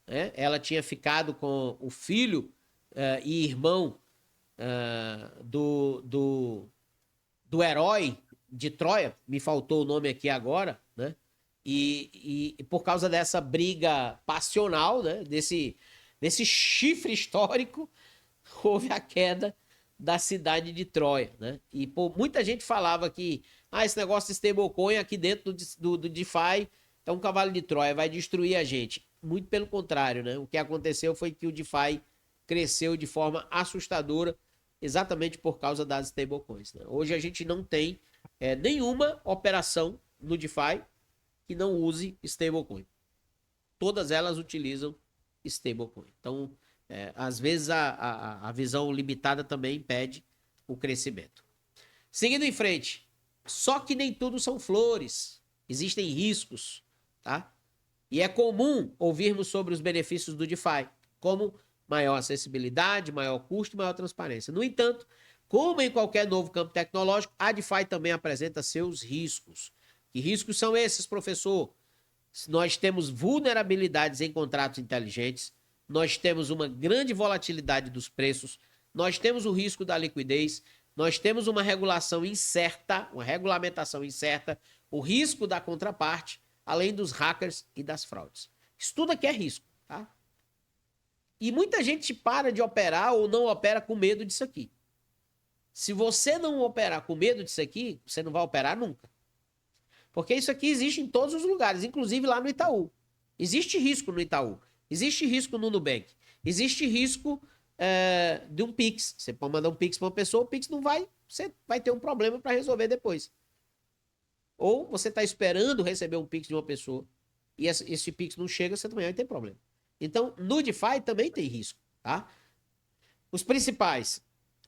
A: né? Ela tinha ficado com o filho e irmão do herói de Troia, me faltou o nome aqui agora, né? E por causa dessa briga passional, né? Desse chifre histórico, houve a queda da cidade de Troia, né? E muita gente falava que esse negócio de stablecoin aqui dentro do DeFi é um cavalo de Troia, vai destruir a gente. Muito pelo contrário, né? O que aconteceu foi que o DeFi cresceu de forma assustadora exatamente por causa das stablecoins, né? Hoje a gente não tem nenhuma operação no DeFi que não use stablecoin. Todas elas utilizam stablecoin. Então, às vezes a visão limitada também impede o crescimento. Seguindo em frente, só que nem tudo são flores, existem riscos, tá? E é comum ouvirmos sobre os benefícios do DeFi, como maior acessibilidade, maior custo, maior transparência. No entanto, como em qualquer novo campo tecnológico, a DeFi também apresenta seus riscos. Que riscos são esses, professor? Nós temos vulnerabilidades em contratos inteligentes, nós temos uma grande volatilidade dos preços, nós temos o risco da liquidez, nós temos uma regulação incerta, uma regulamentação incerta, o risco da contraparte, além dos hackers e das fraudes. Isso tudo aqui é risco, tá? E muita gente para de operar ou não opera com medo disso aqui. Se você não operar com medo disso aqui, você não vai operar nunca. Porque isso aqui existe em todos os lugares, inclusive lá no Itaú. Existe risco no Itaú. Existe risco no Nubank. Existe risco de um Pix. Você pode mandar um Pix para uma pessoa, o Pix não vai, você vai ter um problema para resolver depois. Ou você está esperando receber um Pix de uma pessoa e esse Pix não chega, você também vai ter problema. Então, no DeFi também tem risco, tá? Os principais,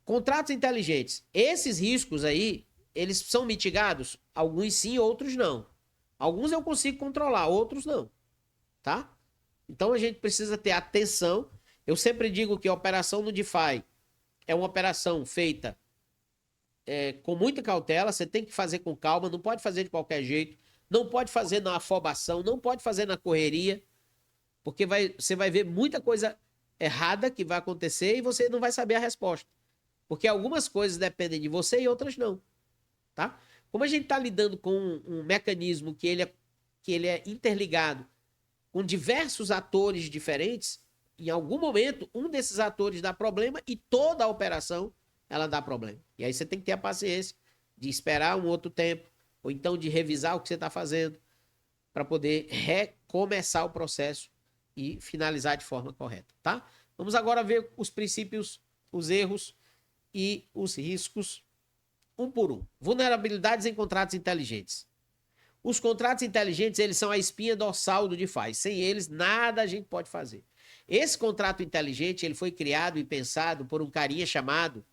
A: contratos inteligentes. Esses riscos aí, eles são mitigados? Alguns sim, outros não. Alguns eu consigo controlar, outros não, tá? Então a gente precisa ter atenção. Eu sempre digo que a operação no DeFi é uma operação feita com muita cautela, você tem que fazer com calma, não pode fazer de qualquer jeito, não pode fazer na afobação, não pode fazer na correria, porque você vai ver muita coisa errada que vai acontecer e você não vai saber a resposta. Porque algumas coisas dependem de você e outras não, tá? Como a gente está lidando com um mecanismo que ele é interligado com diversos atores diferentes, em algum momento, um desses atores dá problema e toda a operação ela dá problema. E aí você tem que ter a paciência de esperar um outro tempo, ou então de revisar o que você está fazendo, para poder recomeçar o processo e finalizar de forma correta, tá? Vamos agora ver os princípios, os erros e os riscos, um por um. Vulnerabilidades em contratos inteligentes. Os contratos inteligentes, eles são a espinha dorsal do DeFi. Sem eles, nada a gente pode fazer. Esse contrato inteligente, ele foi criado e pensado por um carinha chamado...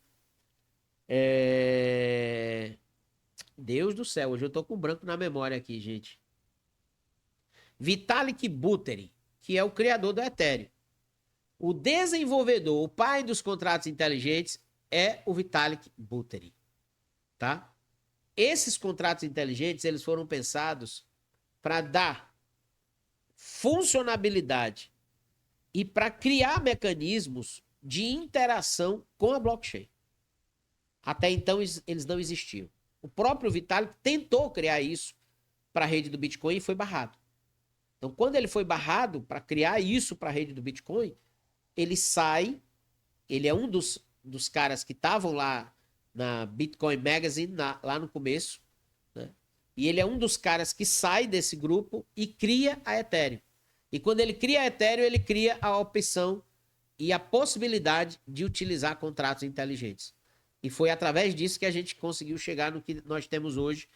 A: Deus do céu, hoje eu tô com branco na memória aqui, gente. Vitalik Buterin, que é o criador do Ethereum. O desenvolvedor, o pai dos contratos inteligentes, é o Vitalik Buterin, tá? Esses contratos inteligentes, eles foram pensados para dar funcionalidade e para criar mecanismos de interação com a blockchain. Até então, eles não existiam. O próprio Vitalik tentou criar isso para a rede do Bitcoin e foi barrado. Então, quando ele foi barrado para criar isso para a rede do Bitcoin, ele sai, ele é um dos caras que estavam lá na Bitcoin Magazine, lá no começo, né? E ele é um dos caras que sai desse grupo e cria a Ethereum. E quando ele cria a Ethereum, ele cria a opção e a possibilidade de utilizar contratos inteligentes. E foi através disso que a gente conseguiu chegar no que nós temos hoje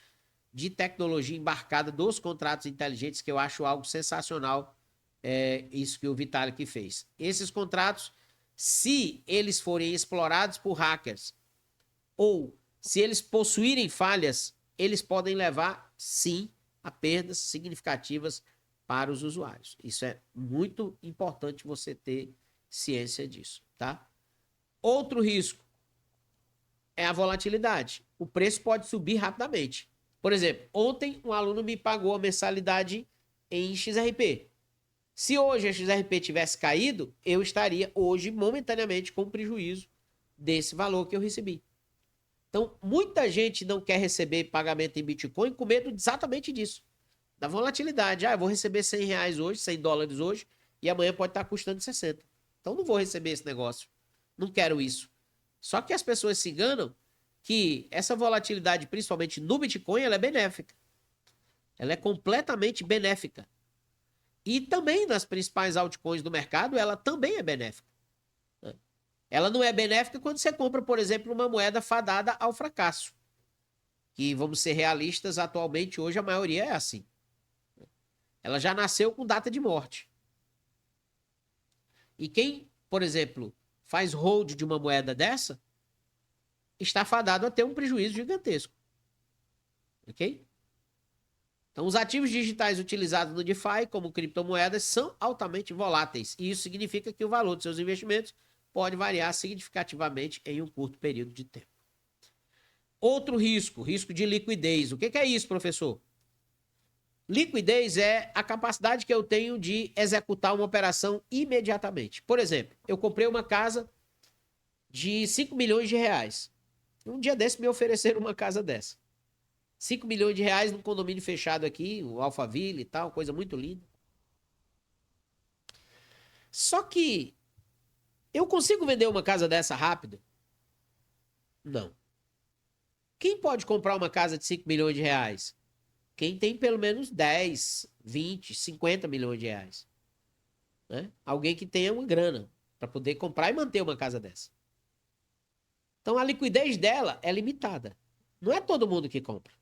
A: de tecnologia embarcada dos contratos inteligentes, que eu acho algo sensacional, isso que o Vitalik fez. Esses contratos, se eles forem explorados por hackers ou se eles possuírem falhas, eles podem levar, sim, a perdas significativas para os usuários. Isso é muito importante você ter ciência disso, tá? Outro risco é a volatilidade. O preço pode subir rapidamente. Por exemplo, ontem um aluno me pagou a mensalidade em XRP. Se hoje a XRP tivesse caído, eu estaria hoje momentaneamente com prejuízo desse valor que eu recebi. Então, muita gente não quer receber pagamento em Bitcoin com medo exatamente disso, da volatilidade. Eu vou receber R$100 hoje, $100 hoje, e amanhã pode estar custando 60. Então, não vou receber esse negócio. Não quero isso. Só que as pessoas se enganam que essa volatilidade, principalmente no Bitcoin, ela é benéfica. Ela é completamente benéfica. E também nas principais altcoins do mercado, ela também é benéfica. Ela não é benéfica quando você compra, por exemplo, uma moeda fadada ao fracasso. Que, vamos ser realistas, atualmente, hoje a maioria é assim. Ela já nasceu com data de morte. E quem, por exemplo, faz hold de uma moeda dessa, está fadado a ter um prejuízo gigantesco. Ok? Então, os ativos digitais utilizados no DeFi, como criptomoedas, são altamente voláteis. E isso significa que o valor de seus investimentos pode variar significativamente em um curto período de tempo. Outro risco, risco de liquidez. O que é isso, professor? Liquidez é a capacidade que eu tenho de executar uma operação imediatamente. Por exemplo, eu comprei uma casa de 5 milhões de reais. Um dia desse me ofereceram uma casa dessa. 5 milhões de reais num condomínio fechado aqui, o Alphaville e tal, coisa muito linda. Só que eu consigo vender uma casa dessa rápido? Não. Quem pode comprar uma casa de 5 milhões de reais? Quem tem pelo menos 10, 20, 50 milhões de reais. Né? Alguém que tenha uma grana para poder comprar e manter uma casa dessa. Então a liquidez dela é limitada. Não é todo mundo que compra.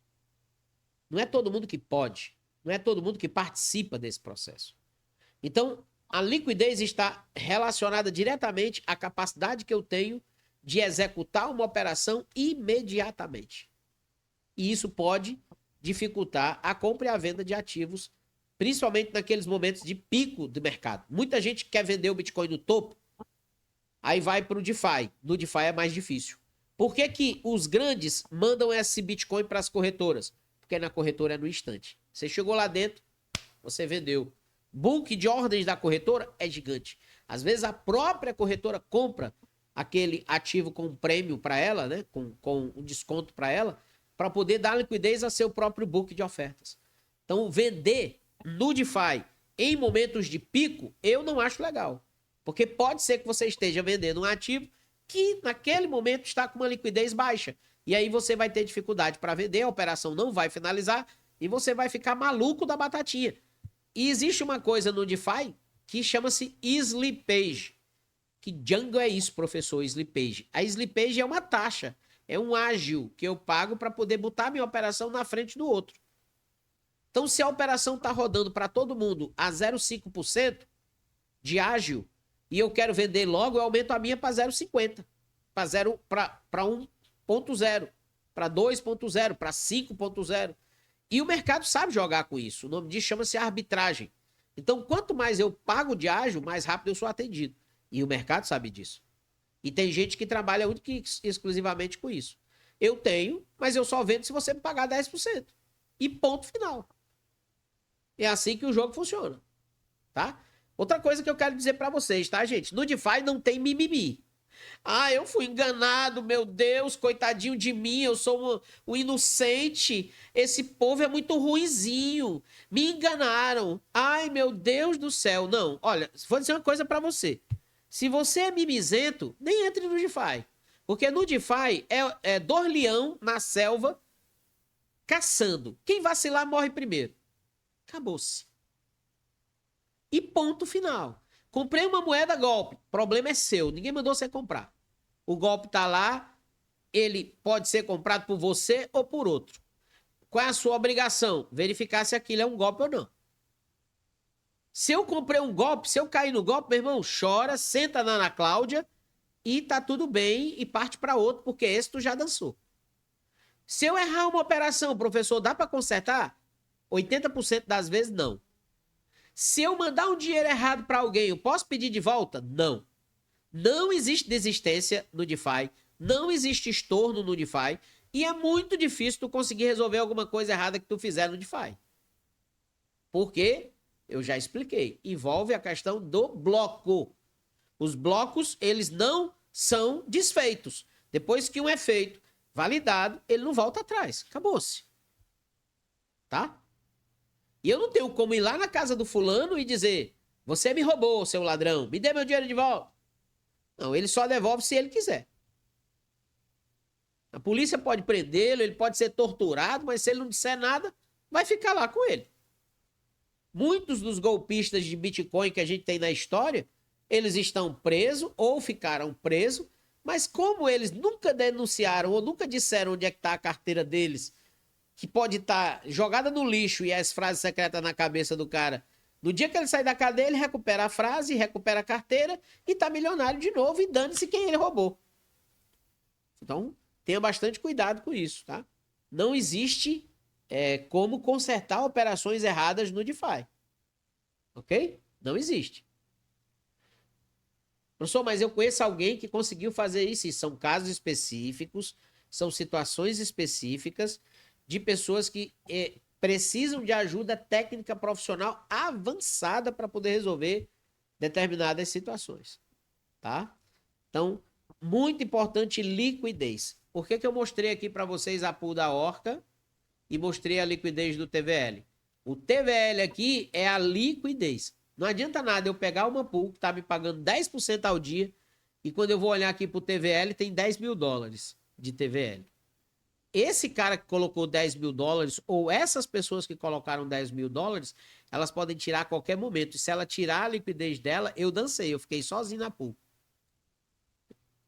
A: Não é todo mundo que pode. Não é todo mundo que participa desse processo. Então, a liquidez está relacionada diretamente à capacidade que eu tenho de executar uma operação imediatamente. E isso pode dificultar a compra e a venda de ativos, principalmente naqueles momentos de pico do mercado. Muita gente quer vender o Bitcoin no topo, aí vai para o DeFi. No DeFi é mais difícil. Por que que os grandes mandam esse Bitcoin para as corretoras? Porque na corretora é no instante. Você chegou lá dentro, você vendeu. Bulk de ordens da corretora é gigante. Às vezes a própria corretora compra aquele ativo com prêmio para ela, né? com um desconto para ela, para poder dar liquidez a seu próprio book de ofertas. Então, vender no DeFi em momentos de pico, eu não acho legal. Porque pode ser que você esteja vendendo um ativo que naquele momento está com uma liquidez baixa. E aí você vai ter dificuldade para vender, a operação não vai finalizar e você vai ficar maluco da batatinha. E existe uma coisa no DeFi que chama-se slippage. Que Django é isso, professor, slippage. A slippage é uma taxa, é um ágio que eu pago para poder botar minha operação na frente do outro. Então, se a operação está rodando para todo mundo a 0,5% de ágio e eu quero vender logo, eu aumento a minha para 0,50%, para 1,0%, para 2,0%, para 5,0%. E o mercado sabe jogar com isso. O nome disso chama-se arbitragem. Então, quanto mais eu pago de ágio, mais rápido eu sou atendido. E o mercado sabe disso. E tem gente que trabalha única e exclusivamente com isso. Eu tenho, mas eu só vendo se você me pagar 10%. E ponto final. É assim que o jogo funciona. Tá? Outra coisa que eu quero dizer para vocês, tá, gente? No DeFi não tem mimimi. Ah, eu fui enganado, meu Deus, coitadinho de mim, eu sou um inocente. Esse povo é muito ruinzinho. Me enganaram. Ai, meu Deus do céu. Não, olha, vou dizer uma coisa para você. Se você é mimizento, nem entre no DeFi. Porque no DeFi é dois leão na selva caçando. Quem vacilar morre primeiro. Acabou-se. E ponto final. Comprei uma moeda golpe. Problema é seu. Ninguém mandou você comprar. O golpe tá lá. Ele pode ser comprado por você ou por outro. Qual é a sua obrigação? Verificar se aquilo é um golpe ou não. Se eu comprei um golpe, se eu cair no golpe, meu irmão, chora, senta na Ana Cláudia e tá tudo bem e parte para outro, porque esse tu já dançou. Se eu errar uma operação, professor, dá para consertar? 80% das vezes, não. Se eu mandar um dinheiro errado para alguém, eu posso pedir de volta? Não. Não existe desistência no DeFi, não existe estorno no DeFi e é muito difícil tu conseguir resolver alguma coisa errada que tu fizer no DeFi. Por quê? Eu já expliquei. Envolve a questão do bloco. Os blocos, eles não são desfeitos. Depois que um é feito, validado, ele não volta atrás. Acabou-se. Tá? E eu não tenho como ir lá na casa do fulano e dizer: você me roubou, seu ladrão, me dê meu dinheiro de volta. Não, ele só devolve se ele quiser. A polícia pode prendê-lo, ele pode ser torturado, mas se ele não disser nada, vai ficar lá com ele. Muitos dos golpistas de Bitcoin que a gente tem na história, eles estão presos ou ficaram presos, mas como eles nunca denunciaram ou nunca disseram onde é que está a carteira deles, que pode estar jogada no lixo e as frases secretas na cabeça do cara, no dia que ele sair da cadeia, ele recupera a frase, recupera a carteira e está milionário de novo e dane-se quem ele roubou. Então, tenha bastante cuidado com isso, tá? Não existe como consertar operações erradas no DeFi. Ok? Não existe. Professor, mas eu conheço alguém que conseguiu fazer isso. E são casos específicos, são situações específicas de pessoas que precisam de ajuda técnica profissional avançada para poder resolver determinadas situações. Tá? Então, muito importante liquidez. Por que eu mostrei aqui para vocês a pool da Orca e mostrei a liquidez do TVL? O TVL aqui é a liquidez. Não adianta nada eu pegar uma pool que está me pagando 10% ao dia e quando eu vou olhar aqui para o TVL tem 10 mil dólares de TVL. esse cara que colocou 10 mil dólares, ou essas pessoas que colocaram 10 mil dólares, elas podem tirar a qualquer momento. E se ela tirar a liquidez dela, eu dancei, eu fiquei sozinho na pool.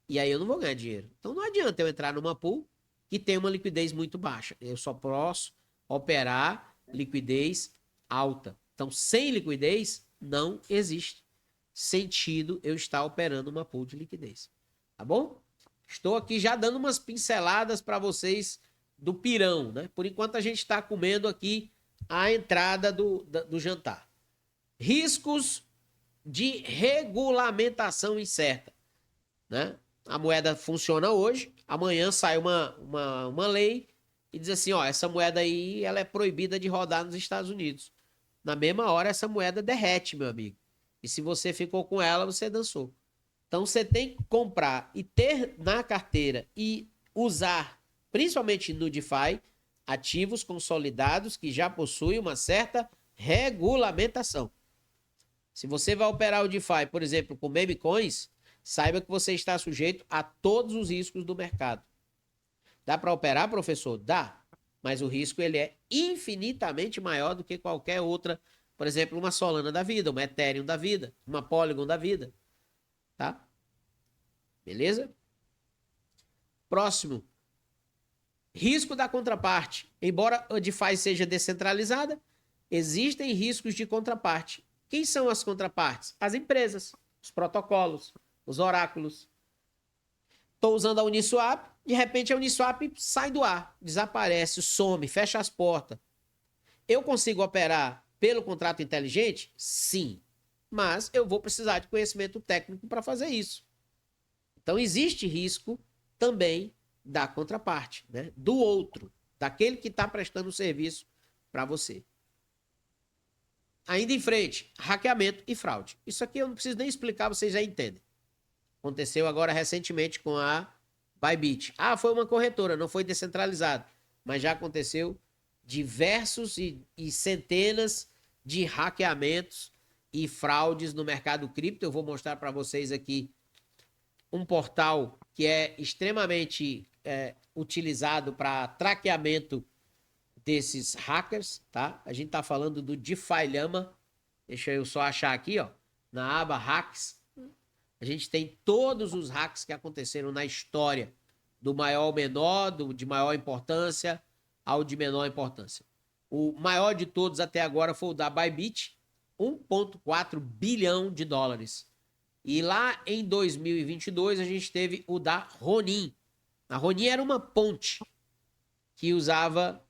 A: E aí eu não vou ganhar dinheiro. Então não adianta eu entrar numa pool que tem uma liquidez muito baixa. Eu só posso operar liquidez alta. Então, sem liquidez, não existe sentido eu estar operando uma pool de liquidez. Tá bom? Estou aqui já dando umas pinceladas para vocês do pirão, né? Por enquanto a gente está comendo aqui a entrada do jantar. Riscos de regulamentação incerta, né? A moeda funciona hoje, amanhã sai uma lei e diz assim, ó, essa moeda aí ela é proibida de rodar nos Estados Unidos. Na mesma hora essa moeda derrete, meu amigo. E se você ficou com ela, você dançou. Então você tem que comprar e ter na carteira e usar, principalmente no DeFi, ativos consolidados que já possuem uma certa regulamentação. Se você vai operar o DeFi, por exemplo, com meme coins, saiba que você está sujeito a todos os riscos do mercado. Dá para operar, professor? Dá. Mas o risco ele é infinitamente maior do que qualquer outra, por exemplo, uma Solana da vida, uma Ethereum da vida, uma Polygon da vida. Tá? Beleza? Próximo. Risco da contraparte. Embora a DeFi seja descentralizada, existem riscos de contraparte. Quem são as contrapartes? As empresas, os protocolos, os oráculos. Estou usando a Uniswap, de repente a Uniswap sai do ar, desaparece, some, fecha as portas. Eu consigo operar pelo contrato inteligente? Sim. Mas eu vou precisar de conhecimento técnico para fazer isso. Então existe risco também da contraparte, né? Do outro, daquele que está prestando o serviço para você. Ainda em frente, hackeamento e fraude. Isso aqui eu não preciso nem explicar, vocês já entendem. Aconteceu agora recentemente com a Bybit. Ah, foi uma corretora, não foi descentralizado. Mas já aconteceu diversos e centenas de hackeamentos e fraudes no mercado cripto. Eu vou mostrar para vocês aqui um portal que é extremamente utilizado para traqueamento desses hackers, tá? A gente tá falando do DeFi Llama. Deixa eu só achar aqui, ó, na aba hacks. A gente tem todos os hacks que aconteceram na história, do maior ao menor, de maior importância ao de menor importância. O maior de todos até agora foi o da Bybit, 1,4 bilhão de dólares. E lá em 2022 a gente teve o da Ronin. A Ronin era uma ponte que usava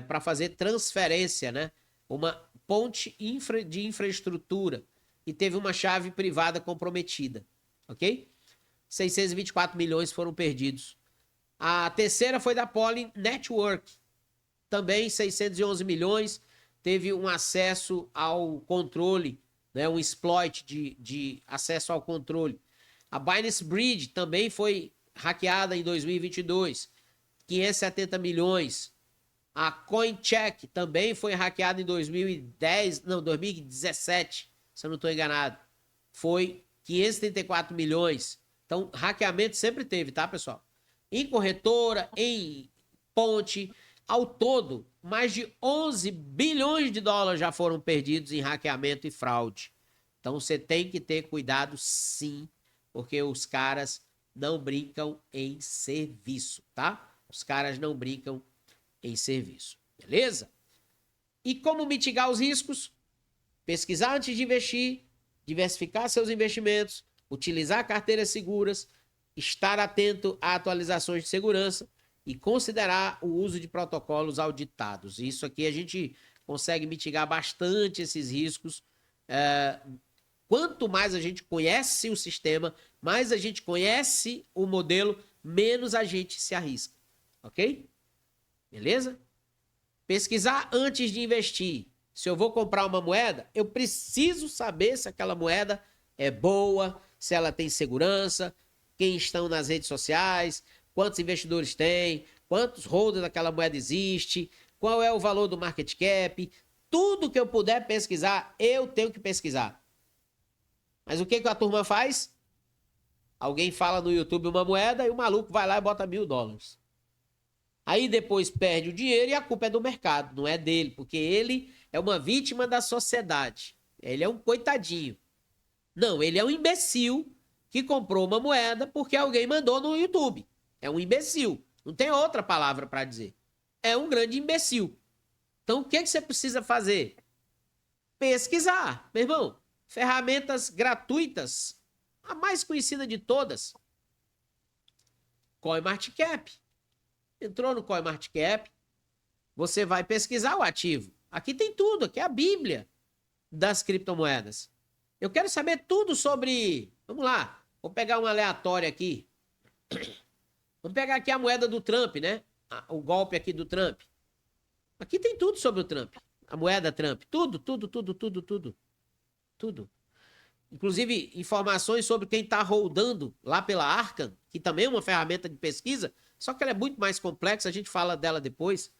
A: para fazer transferência, né? Uma ponte de infraestrutura e teve uma chave privada comprometida, ok? 624 milhões foram perdidos. A terceira foi da Poly Network, também 611 milhões, teve um acesso ao controle, né? Um exploit de acesso ao controle. A Binance Bridge também foi hackeada em 2022, 570 milhões. A CoinCheck também foi hackeada em 2017, se eu não estou enganado. Foi 534 milhões. Então, hackeamento sempre teve, tá, pessoal? Em corretora, em ponte, ao todo, mais de 11 bilhões de dólares já foram perdidos em hackeamento e fraude. Então, você tem que ter cuidado, sim, porque os caras não brincam em serviço, tá? Os caras não brincam em serviço, beleza? E como mitigar os riscos? Pesquisar antes de investir, diversificar seus investimentos, utilizar carteiras seguras, estar atento a atualizações de segurança e considerar o uso de protocolos auditados. Isso aqui a gente consegue mitigar bastante esses riscos. Quanto mais a gente conhece o sistema, mais a gente conhece o modelo, menos a gente se arrisca, ok? Beleza? Pesquisar antes de investir. Se eu vou comprar uma moeda, eu preciso saber se aquela moeda é boa, se ela tem segurança, quem estão nas redes sociais, quantos investidores tem, quantos holders daquela moeda existe, qual é o valor do market cap. Tudo que eu puder pesquisar, eu tenho que pesquisar. Mas o que a turma faz? Alguém fala no YouTube uma moeda e o maluco vai lá e bota $1.000. Aí depois perde o dinheiro e a culpa é do mercado, não é dele, porque ele é uma vítima da sociedade. Ele é um coitadinho. Não, ele é um imbecil que comprou uma moeda porque alguém mandou no YouTube. É um imbecil. Não tem outra palavra para dizer. É um grande imbecil. Então, o que você precisa fazer? Pesquisar, meu irmão. Ferramentas gratuitas. A mais conhecida de todas. CoinMarketCap. Entrou no CoinMarketCap, você vai pesquisar o ativo. Aqui tem tudo, aqui é a Bíblia das criptomoedas. Eu quero saber tudo sobre... Vamos lá, vou pegar uma aleatória aqui. Vamos pegar aqui a moeda do Trump, né? O golpe aqui do Trump. Aqui tem tudo sobre o Trump. A moeda Trump. Tudo, tudo, tudo, tudo, tudo. Tudo. Inclusive, informações sobre quem está rodando lá pela Arcan, que também é uma ferramenta de pesquisa, só que ela é muito mais complexa, a gente fala dela depois.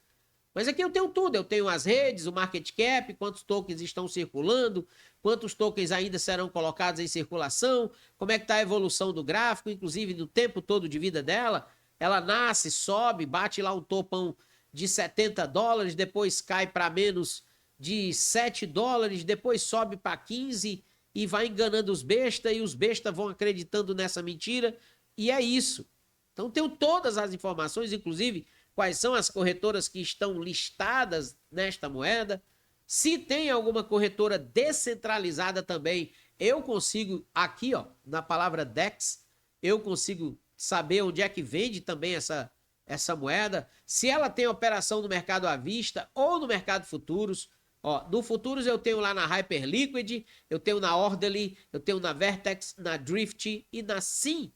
A: Mas aqui eu tenho tudo, eu tenho as redes, o market cap, quantos tokens estão circulando, quantos tokens ainda serão colocados em circulação, como é que está a evolução do gráfico, inclusive do tempo todo de vida dela. Ela nasce, sobe, bate lá um topão de $70, depois cai para menos de $7, depois sobe para 15 e vai enganando os bestas, e os bestas vão acreditando nessa mentira, e é isso. Então tenho todas as informações, inclusive quais são as corretoras que estão listadas nesta moeda. Se tem alguma corretora descentralizada também, eu consigo, aqui ó, na palavra DEX, eu consigo saber onde é que vende também essa moeda. Se ela tem operação no mercado à vista ou no mercado futuros. Ó, no futuros eu tenho lá na Hyperliquid, eu tenho na Orderly, eu tenho na Vertex, na Drift e na Sim.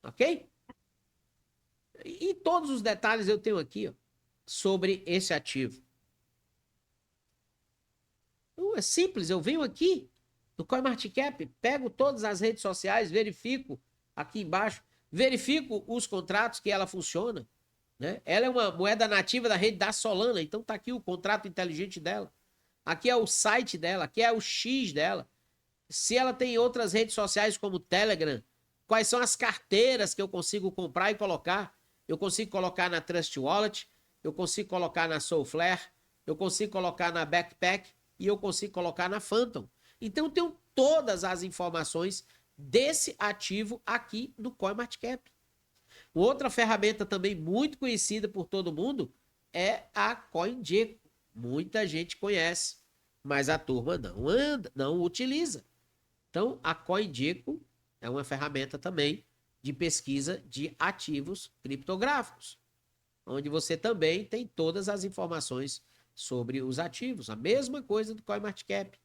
A: Ok? E todos os detalhes eu tenho aqui, ó, sobre esse ativo. Então, é simples, eu venho aqui no CoinMarketCap, pego todas as redes sociais, verifico aqui embaixo, verifico os contratos que ela funciona, né? Ela é uma moeda nativa da rede da Solana, então tá aqui o contrato inteligente dela. Aqui é o site dela, aqui é o X dela. Se ela tem outras redes sociais como Telegram, quais são as carteiras que eu consigo comprar e colocar? Eu consigo colocar na Trust Wallet, eu consigo colocar na Soulflare, eu consigo colocar na Backpack e eu consigo colocar na Phantom. Então eu tenho todas as informações desse ativo aqui no CoinMarketCap. Outra ferramenta também muito conhecida por todo mundo é a CoinGecko. Muita gente conhece, mas a turma não anda, não utiliza. Então, a CoinGecko é uma ferramenta também de pesquisa de ativos criptográficos, onde você também tem todas as informações sobre os ativos. A mesma coisa do CoinMarketCap,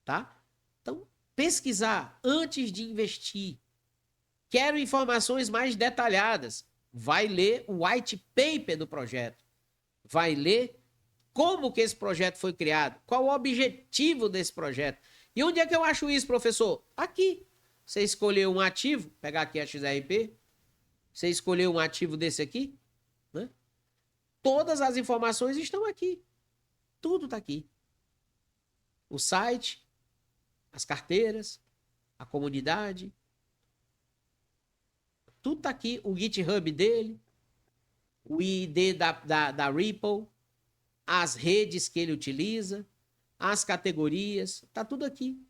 A: tá? Então, pesquisar antes de investir. Quero informações mais detalhadas. Vai ler o white paper do projeto. Vai ler como que esse projeto foi criado, qual o objetivo desse projeto. E onde é que eu acho isso, professor? Aqui. Você escolheu um ativo, pegar aqui a XRP, você escolheu um ativo desse aqui, né? Todas as informações estão aqui. Tudo está aqui. O site, as carteiras, a comunidade, tudo está aqui. O GitHub dele, o ID da Ripple, as redes que ele utiliza, as categorias, tá tudo aqui.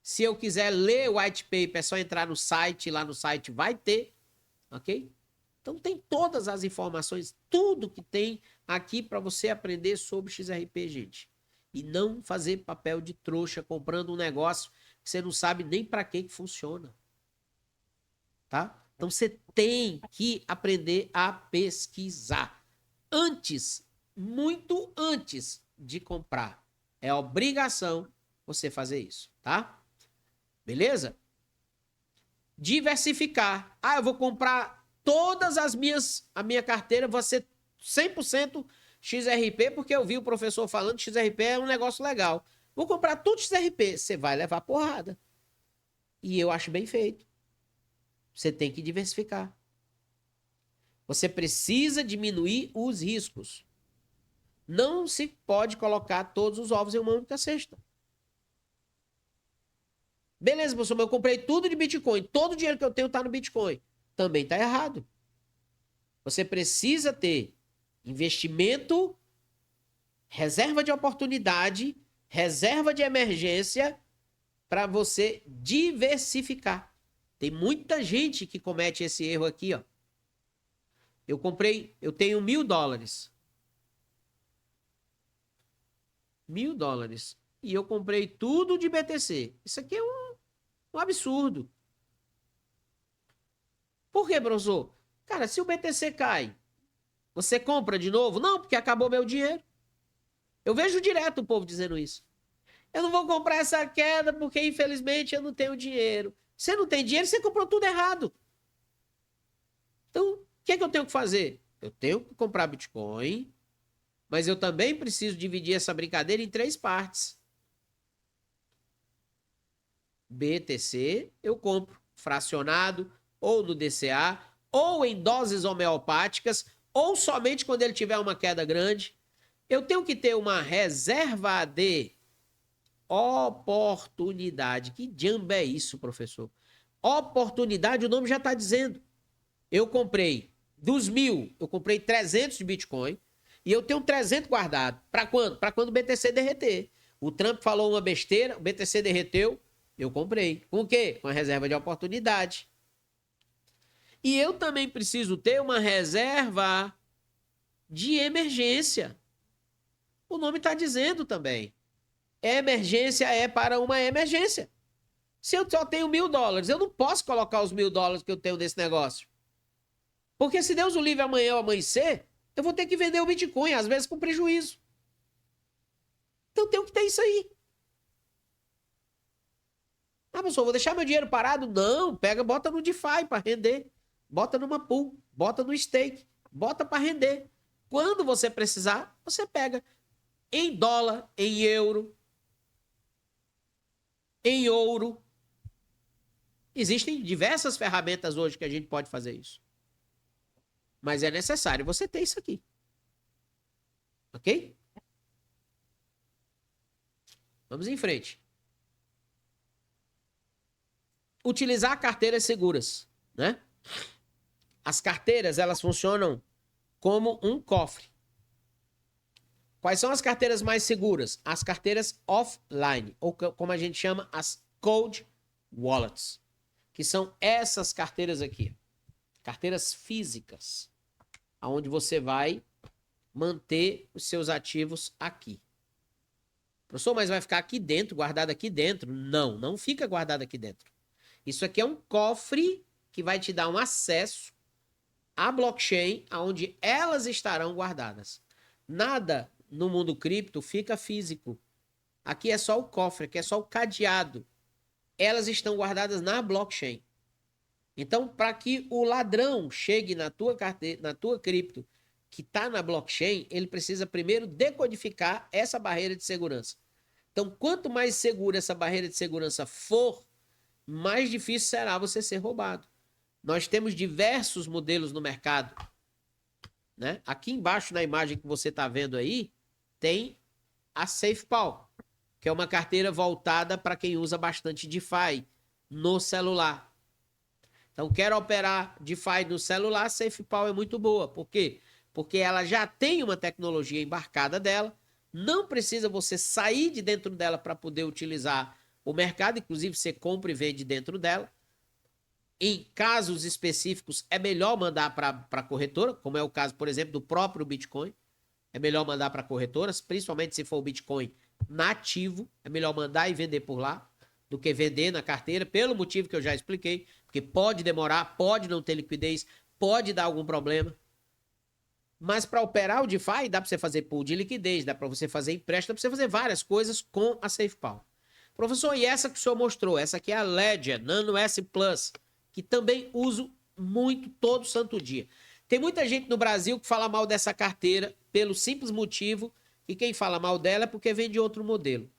A: Se eu quiser ler o white paper, é só entrar no site, lá no site vai ter, ok? Então tem todas as informações, tudo que tem aqui para você aprender sobre XRP, gente. E não fazer papel de trouxa comprando um negócio que você não sabe nem para que funciona. Tá? Então você tem que aprender a pesquisar antes, muito antes de comprar. É obrigação você fazer isso, tá? Beleza? Diversificar. Ah, eu vou comprar todas a minha carteira vai ser 100% XRP, porque eu vi o professor falando que XRP é um negócio legal. Vou comprar tudo XRP. Você vai levar porrada. E eu acho bem feito. Você tem que diversificar. Você precisa diminuir os riscos. Não se pode colocar todos os ovos em uma única cesta. Beleza, professor, mas eu comprei tudo de Bitcoin. Todo o dinheiro que eu tenho está no Bitcoin. Também está errado. Você precisa ter investimento, reserva de oportunidade, reserva de emergência para você diversificar. Tem muita gente que comete esse erro aqui, ó. Eu tenho $1.000. $1.000. E eu comprei tudo de BTC. Isso aqui é um absurdo. Por quê, professor? Cara, se o BTC cai, você compra de novo? Não, porque acabou meu dinheiro. Eu vejo direto o povo dizendo isso. Eu não vou comprar essa queda porque, infelizmente, eu não tenho dinheiro. Você não tem dinheiro, você comprou tudo errado. Então, o que é que eu tenho que fazer? Eu tenho que comprar Bitcoin, mas eu também preciso dividir essa brincadeira em 3 partes. BTC, eu compro fracionado, ou no DCA, ou em doses homeopáticas, ou somente quando ele tiver uma queda grande. Eu tenho que ter uma reserva de oportunidade. Que diabo é isso, professor? Oportunidade, o nome já está dizendo. Eu comprei, dos 1.000, eu comprei 300 de Bitcoin e eu tenho 300 guardado. Para quando? Para quando o BTC derreter. O Trump falou uma besteira, o BTC derreteu, eu comprei. Com o quê? Com a reserva de oportunidade. E eu também preciso ter uma reserva de emergência. O nome está dizendo também. Emergência é para uma emergência. Se eu só tenho $1.000, eu não posso colocar os $1.000 que eu tenho desse negócio. Porque se Deus o livre amanhã ou amanhecer, eu vou ter que vender o Bitcoin, às vezes com prejuízo. Então eu tenho que ter isso aí. Ah, professor, vou deixar meu dinheiro parado? Não, pega, bota no DeFi para render. Bota numa pool, bota no stake, bota para render. Quando você precisar, você pega em dólar, em euro, em ouro. Existem diversas ferramentas hoje que a gente pode fazer isso. Mas é necessário você ter isso aqui. Ok? Vamos em frente. Utilizar carteiras seguras, né? As carteiras, elas funcionam como um cofre. Quais são as carteiras mais seguras? As carteiras offline, ou como a gente chama, as cold wallets, que são essas carteiras aqui. Carteiras físicas, onde você vai manter os seus ativos aqui. Professor, mas vai ficar aqui dentro, guardado aqui dentro? Não, não fica guardado aqui dentro. Isso aqui é um cofre que vai te dar um acesso à blockchain, onde elas estarão guardadas. Nada no mundo cripto fica físico. Aqui é só o cofre, aqui é só o cadeado. Elas estão guardadas na blockchain. Então, para que o ladrão chegue na tua carteira, na tua cripto, que está na blockchain, ele precisa primeiro decodificar essa barreira de segurança. Então, quanto mais segura essa barreira de segurança for, mais difícil será você ser roubado. Nós temos diversos modelos no mercado, né? Aqui embaixo na imagem que você está vendo aí, tem a SafePal, que é uma carteira voltada para quem usa bastante DeFi no celular. Então, quero operar DeFi no celular, SafePal é muito boa. Por quê? Porque ela já tem uma tecnologia embarcada dela, não precisa você sair de dentro dela para poder utilizar o mercado, inclusive você compra e vende dentro dela. Em casos específicos, é melhor mandar para a corretora, como é o caso, por exemplo, do próprio Bitcoin. É melhor mandar para corretoras, principalmente se for o Bitcoin nativo, é melhor mandar e vender por lá do que vender na carteira, pelo motivo que eu já expliquei, porque pode demorar, pode não ter liquidez, pode dar algum problema. Mas para operar o DeFi, dá para você fazer pool de liquidez, dá para você fazer empréstimo, dá para você fazer várias coisas com a SafePal. Professor, e essa que o senhor mostrou? Essa aqui é a Ledger Nano S Plus, que também uso muito todo santo dia. Tem muita gente no Brasil que fala mal dessa carteira pelo simples motivo que quem fala mal dela é porque vende outro modelo.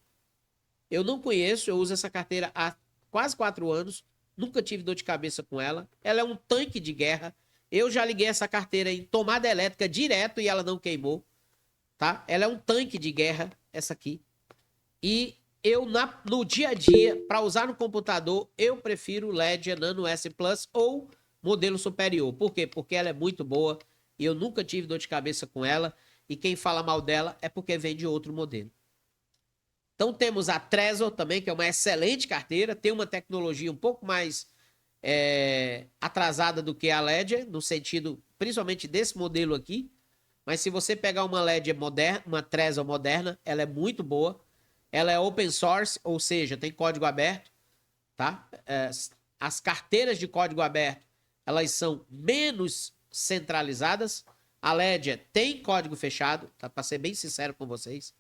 A: Eu não conheço, eu uso essa carteira há quase 4 anos, nunca tive dor de cabeça com ela. Ela é um tanque de guerra. Eu já liguei essa carteira em tomada elétrica direto e ela não queimou, tá? Ela é um tanque de guerra, essa aqui. E eu, no dia a dia, para usar no computador, eu prefiro o Ledger Nano S Plus ou modelo superior. Por quê? Porque ela é muito boa, e eu nunca tive dor de cabeça com ela, e quem fala mal dela é porque vem de outro modelo. Então temos a Trezor também, que é uma excelente carteira, tem uma tecnologia um pouco mais atrasada do que a Ledger, no sentido principalmente desse modelo aqui, mas se você pegar uma Ledger moderna, uma Trezor moderna, ela é muito boa, ela é open source, ou seja, tem código aberto, tá? As carteiras de código aberto, elas são menos centralizadas, a Ledger tem código fechado, tá? Para ser bem sincero com vocês.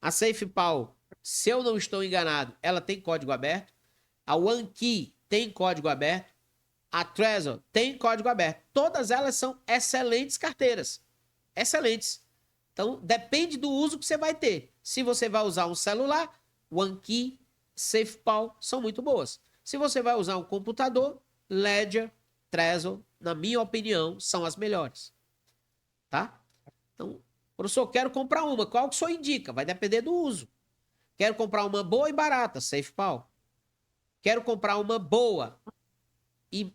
A: A SafePal, se eu não estou enganado, ela tem código aberto. A OneKey tem código aberto. A Trezor tem código aberto. Todas elas são excelentes carteiras. Excelentes. Então, depende do uso que você vai ter. Se você vai usar um celular, OneKey, SafePal são muito boas. Se você vai usar um computador, Ledger, Trezor, na minha opinião, são as melhores. Tá? Então, professor, quero comprar uma. Qual que o senhor indica? Vai depender do uso. Quero comprar uma boa e barata, SafePal. Quero comprar uma boa e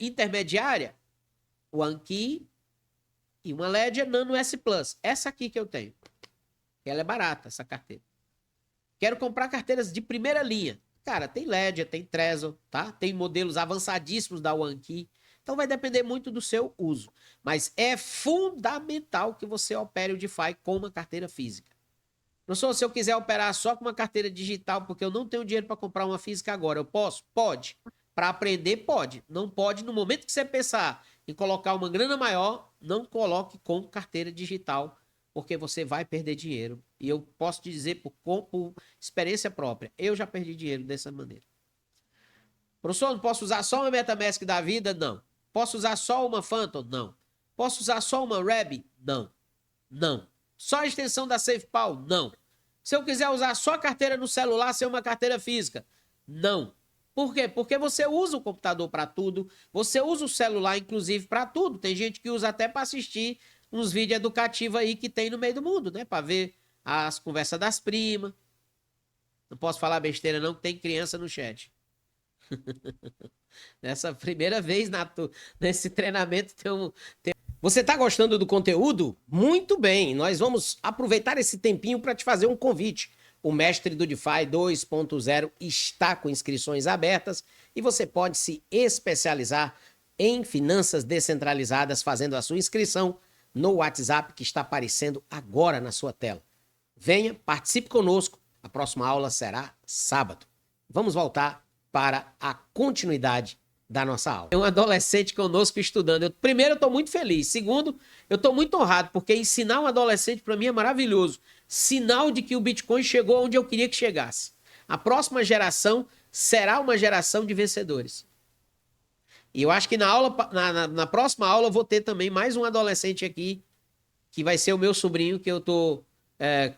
A: intermediária, OneKey e uma Ledger Nano S Plus. Essa aqui que eu tenho. Ela é barata, essa carteira. Quero comprar carteiras de primeira linha. Cara, tem Ledger, tem Trezor, tá? Tem modelos avançadíssimos da OneKey. Então vai depender muito do seu uso. Mas é fundamental que você opere o DeFi com uma carteira física. Professor, se eu quiser operar só com uma carteira digital, porque eu não tenho dinheiro para comprar uma física agora, eu posso? Pode. Para aprender, pode. Não pode, no momento que você pensar em colocar uma grana maior, não coloque com carteira digital, porque você vai perder dinheiro. E eu posso te dizer por experiência própria, eu já perdi dinheiro dessa maneira. Professor, não posso usar só uma MetaMask da vida? Não. Posso usar só uma Phantom? Não. Posso usar só uma Reb? Não. Não. Só a extensão da SafePal? Não. Se eu quiser usar só a carteira no celular, ser uma carteira física? Não. Por quê? Porque você usa o computador para tudo, você usa o celular, inclusive, para tudo. Tem gente que usa até para assistir uns vídeos educativos aí que tem no meio do mundo, né? Para ver as conversas das primas. Não posso falar besteira não, que tem criança no chat. Nessa primeira vez nesse treinamento Você está gostando do conteúdo? Muito bem, nós vamos aproveitar esse tempinho para te fazer um convite. O Mestre do DeFi 2.0 está com inscrições abertas e você pode se especializar em finanças descentralizadas fazendo a sua inscrição no WhatsApp que está aparecendo agora na sua tela. Venha, participe conosco. A próxima aula será sábado. Vamos voltar para a continuidade da nossa aula. Tem um adolescente conosco estudando. Primeiro, eu estou muito feliz. Segundo, eu estou muito honrado, porque ensinar um adolescente para mim é maravilhoso. Sinal de que o Bitcoin chegou onde eu queria que chegasse. A próxima geração será uma geração de vencedores. E eu acho que na próxima aula eu vou ter também mais um adolescente aqui, que vai ser o meu sobrinho, que eu estou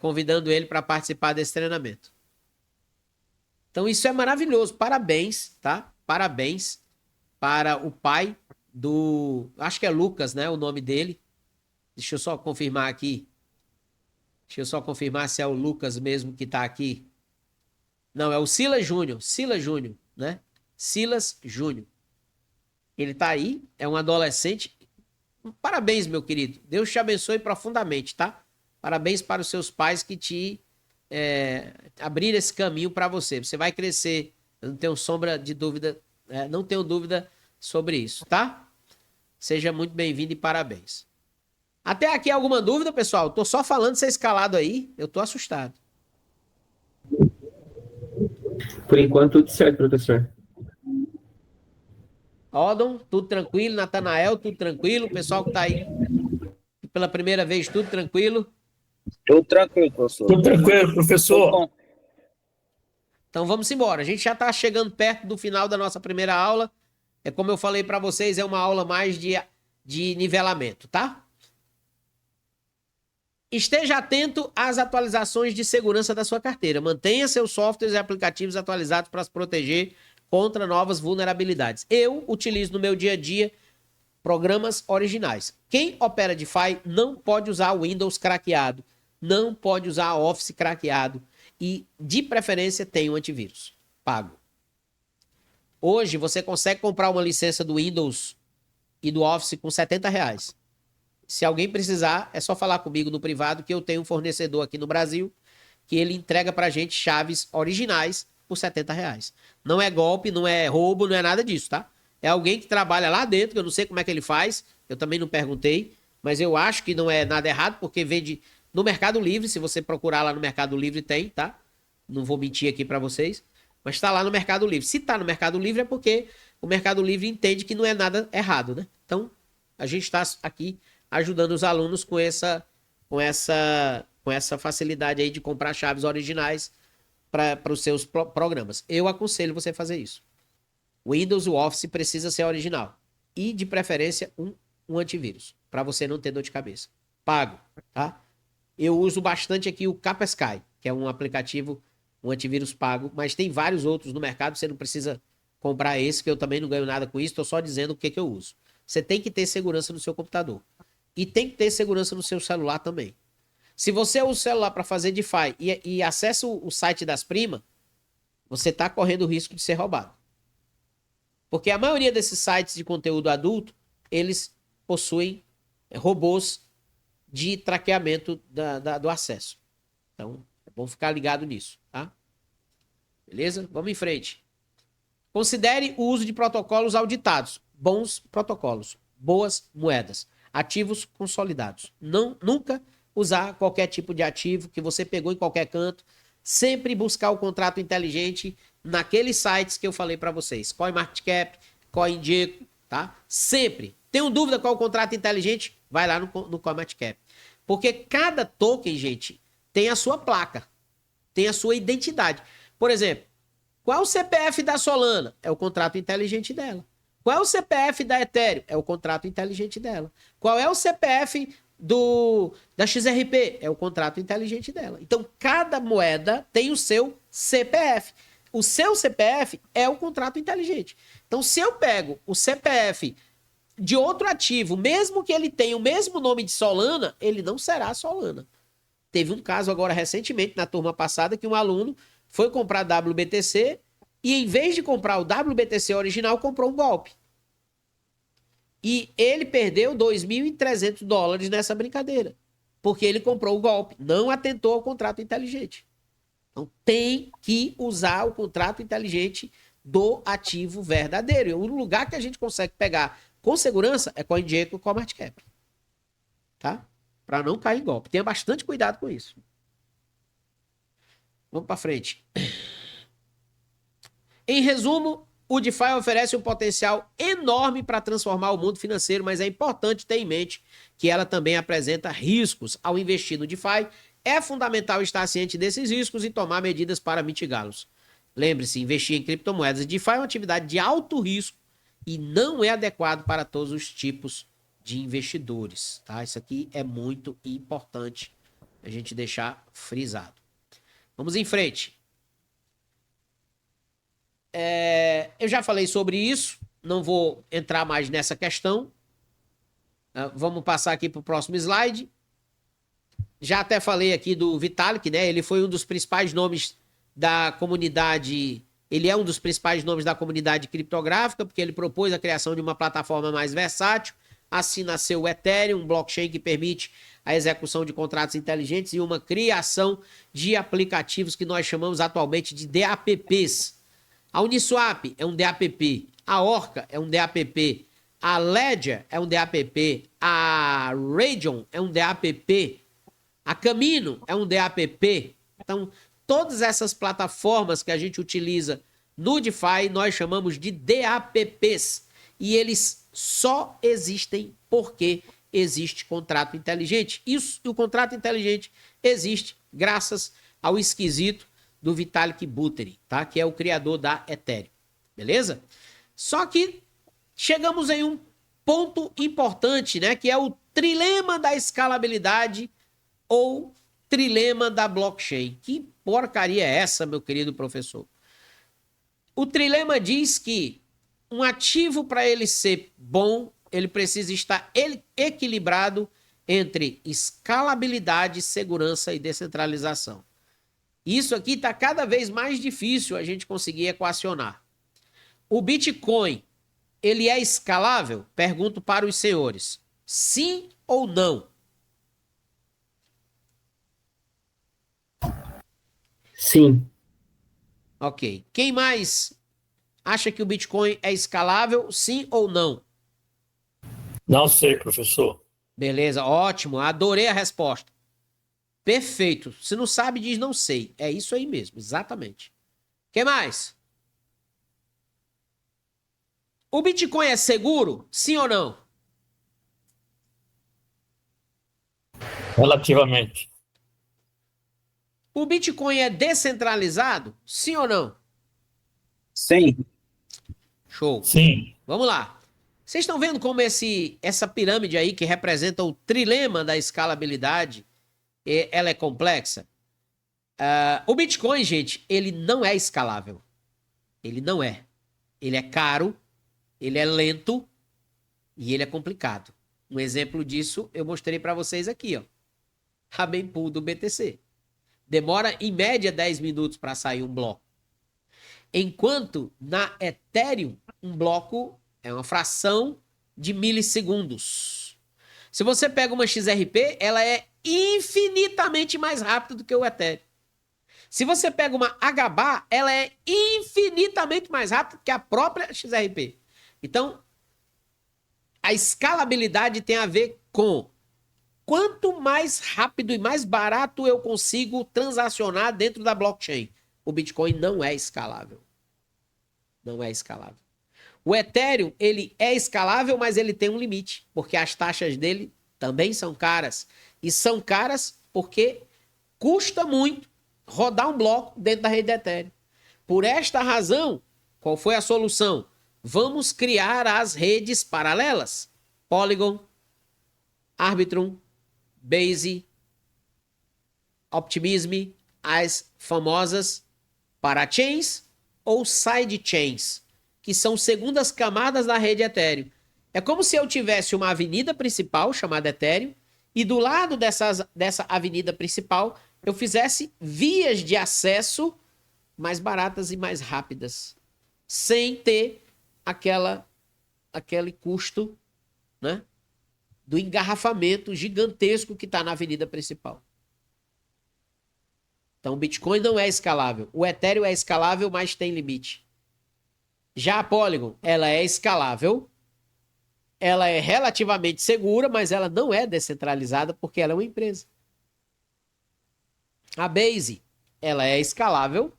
A: convidando ele para participar desse treinamento. Então isso é maravilhoso. Parabéns, tá? Parabéns para o pai do... Acho que é Lucas, né? O nome dele. Deixa eu só confirmar aqui. Deixa eu só confirmar se é o Lucas mesmo que está aqui. Não, é o Silas Júnior. Silas Júnior, né? Silas Júnior. Ele está aí, é um adolescente. Parabéns, meu querido. Deus te abençoe profundamente, tá? Parabéns para os seus pais que te abriram esse caminho para você. Você vai crescer. Eu não tenho sombra de dúvida, não tenho dúvida sobre isso, tá? Seja muito bem-vindo e parabéns. Até aqui alguma dúvida, pessoal? Tô só falando ser escalado aí. Eu tô assustado.
B: Por enquanto, tudo certo, professor.
A: Odon, tudo tranquilo. Natanael, tudo tranquilo. O pessoal que tá aí pela primeira vez, tudo tranquilo.
C: Tudo tranquilo, professor.
D: Tudo tranquilo,
C: Tudo
D: professor.
C: bom.
A: Então vamos embora. A gente já tá chegando perto do final da nossa primeira aula. É como eu falei para vocês, é uma aula mais de nivelamento, tá? Esteja atento às atualizações de segurança da sua carteira. Mantenha seus softwares e aplicativos atualizados para se proteger contra novas vulnerabilidades. Eu utilizo no meu dia a dia programas originais. Quem opera DeFi não pode usar o Windows craqueado, não pode usar o Office craqueado e, de preferência, tem um antivírus pago. Hoje, você consegue comprar uma licença do Windows e do Office com R$ 70. Se alguém precisar, é só falar comigo no privado que eu tenho um fornecedor aqui no Brasil que ele entrega pra gente chaves originais por R$ 70. Não é golpe, não é roubo, não é nada disso, tá? É alguém que trabalha lá dentro, que eu não sei como é que ele faz, eu também não perguntei, mas eu acho que não é nada errado, porque vende no Mercado Livre, se você procurar lá no Mercado Livre tem, tá? Não vou mentir aqui pra vocês, mas tá lá no Mercado Livre. Se tá no Mercado Livre é porque o Mercado Livre entende que não é nada errado, né? Então, a gente tá aqui ajudando os alunos com essa facilidade aí de comprar chaves originais para os seus programas. Eu aconselho você a fazer isso. O Windows, o Office precisa ser original. E, de preferência, um antivírus, para você não ter dor de cabeça. Pago, tá? Eu uso bastante aqui o Kaspersky, que é um aplicativo, um antivírus pago, mas tem vários outros no mercado, você não precisa comprar esse, que eu também não ganho nada com isso, estou só dizendo o que eu uso. Você tem que ter segurança no seu computador. E tem que ter segurança no seu celular também. Se você usa o celular para fazer DeFi e acessa o site das primas, você está correndo o risco de ser roubado. Porque a maioria desses sites de conteúdo adulto, eles possuem robôs de traqueamento do acesso. Então, é bom ficar ligado nisso, tá? Beleza? Vamos em frente. Considere o uso de protocolos auditados. Bons protocolos. Boas moedas. Ativos consolidados. Nunca usar qualquer tipo de ativo que você pegou em qualquer canto. Sempre buscar o contrato inteligente naqueles sites que eu falei para vocês. CoinMarketCap, CoinGecko, tá? Sempre. Tenham dúvida qual é o contrato inteligente? Vai lá no CoinMarketCap. Porque cada token, gente, tem a sua placa. Tem a sua identidade. Por exemplo, qual é o CPF da Solana? É o contrato inteligente dela. Qual é o CPF da Ethereum? É o contrato inteligente dela. Qual é o CPF da XRP? É o contrato inteligente dela. Então, cada moeda tem o seu CPF. O seu CPF é o contrato inteligente. Então, se eu pego o CPF de outro ativo, mesmo que ele tenha o mesmo nome de Solana, ele não será Solana. Teve um caso agora recentemente, na turma passada, que um aluno foi comprar WBTC e, em vez de comprar o WBTC original, comprou um golpe. E ele perdeu $2.300 nessa brincadeira. Porque ele comprou o golpe. Não atentou ao contrato inteligente. Então, tem que usar o contrato inteligente do ativo verdadeiro. E o lugar que a gente consegue pegar com segurança é CoinGecko e CoinMarketCap. Tá? Para não cair em golpe. Tenha bastante cuidado com isso. Vamos para frente. Em resumo, o DeFi oferece um potencial enorme para transformar o mundo financeiro, mas é importante ter em mente que ela também apresenta riscos. Ao investir no DeFi, é fundamental estar ciente desses riscos e tomar medidas para mitigá-los. Lembre-se, investir em criptomoedas e DeFi é uma atividade de alto risco e não é adequado para todos os tipos de investidores. Tá? Isso aqui é muito importante a gente deixar frisado. Vamos em frente. Eu já falei sobre isso, não vou entrar mais nessa questão. Vamos passar aqui para o próximo slide. Já até falei aqui do Vitalik, né? Ele foi um dos principais nomes da comunidade. Ele é um dos principais nomes da comunidade criptográfica, porque ele propôs a criação de uma plataforma mais versátil. Assim nasceu o Ethereum, um blockchain que permite a execução de contratos inteligentes e uma criação de aplicativos que nós chamamos atualmente de DApps. A Uniswap é um DApp, a Orca é um DApp, a Ledger é um DApp, a Radeon é um DApp, a Camino é um DApp. Então, todas essas plataformas que a gente utiliza no DeFi, nós chamamos de DApps. E eles só existem porque existe contrato inteligente. Isso, e o contrato inteligente existe graças ao esquisito do Vitalik Buterin, tá? Que é o criador da Ethereum, beleza? Só que chegamos em um ponto importante, né? Que é o trilema da escalabilidade ou trilema da blockchain. Que porcaria é essa, meu querido professor? O trilema diz que um ativo, para ele ser bom, ele precisa estar equilibrado entre escalabilidade, segurança e descentralização. Isso aqui está cada vez mais difícil a gente conseguir equacionar. O Bitcoin ele é escalável? Pergunto para os senhores. Sim ou não?
B: Sim.
A: Ok. Quem mais acha que o Bitcoin é escalável? Sim ou não?
D: Não sei, professor.
A: Beleza, ótimo. Adorei a resposta. Perfeito. Se não sabe, diz não sei. É isso aí mesmo, exatamente. Quem mais? O Bitcoin é seguro? Sim ou não?
D: Relativamente.
A: O Bitcoin é descentralizado? Sim ou não?
C: Sim.
A: Show.
D: Sim.
A: Vamos lá. Vocês estão vendo como essa pirâmide aí, que representa o trilema da escalabilidade, ela é complexa? O Bitcoin, gente, ele não é escalável. Ele não é. Ele é caro, ele é lento e ele é complicado. Um exemplo disso eu mostrei para vocês aqui, ó. A mempool do BTC. Demora em média 10 minutos para sair um bloco. Enquanto na Ethereum, um bloco é uma fração de milissegundos. Se você pega uma XRP, ela é infinitamente mais rápida do que o Ethereum. Se você pega uma HBAR, ela é infinitamente mais rápida que a própria XRP. Então, a escalabilidade tem a ver com quanto mais rápido e mais barato eu consigo transacionar dentro da blockchain. O Bitcoin não é escalável. Não é escalável. O Ethereum, ele é escalável, mas ele tem um limite, porque as taxas dele também são caras. E são caras porque custa muito rodar um bloco dentro da rede Ethereum. Por esta razão, qual foi a solução? Vamos criar as redes paralelas. Polygon, Arbitrum, Base, Optimism, as famosas parachains ou sidechains, que são segundas camadas da rede Ethereum. É como se eu tivesse uma avenida principal chamada Ethereum e do lado dessa avenida principal eu fizesse vias de acesso mais baratas e mais rápidas, sem ter aquele custo, né, do engarrafamento gigantesco que está na avenida principal. Então, o Bitcoin não é escalável. O Ethereum é escalável, mas tem limite. Já a Polygon, ela é escalável, ela é relativamente segura, mas ela não é descentralizada porque ela é uma empresa. A Base, ela é escalável,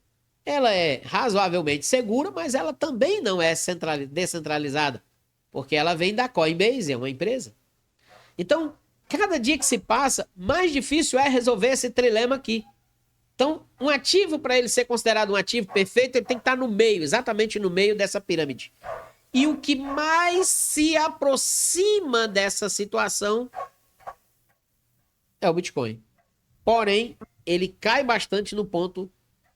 A: ela é razoavelmente segura, mas ela também não é descentralizada, porque ela vem da Coinbase, é uma empresa. Então, cada dia que se passa, mais difícil é resolver esse trilema aqui. Então, um ativo, para ele ser considerado um ativo perfeito, ele tem que estar no meio, exatamente no meio dessa pirâmide. E o que mais se aproxima dessa situação é o Bitcoin. Porém, ele cai bastante no ponto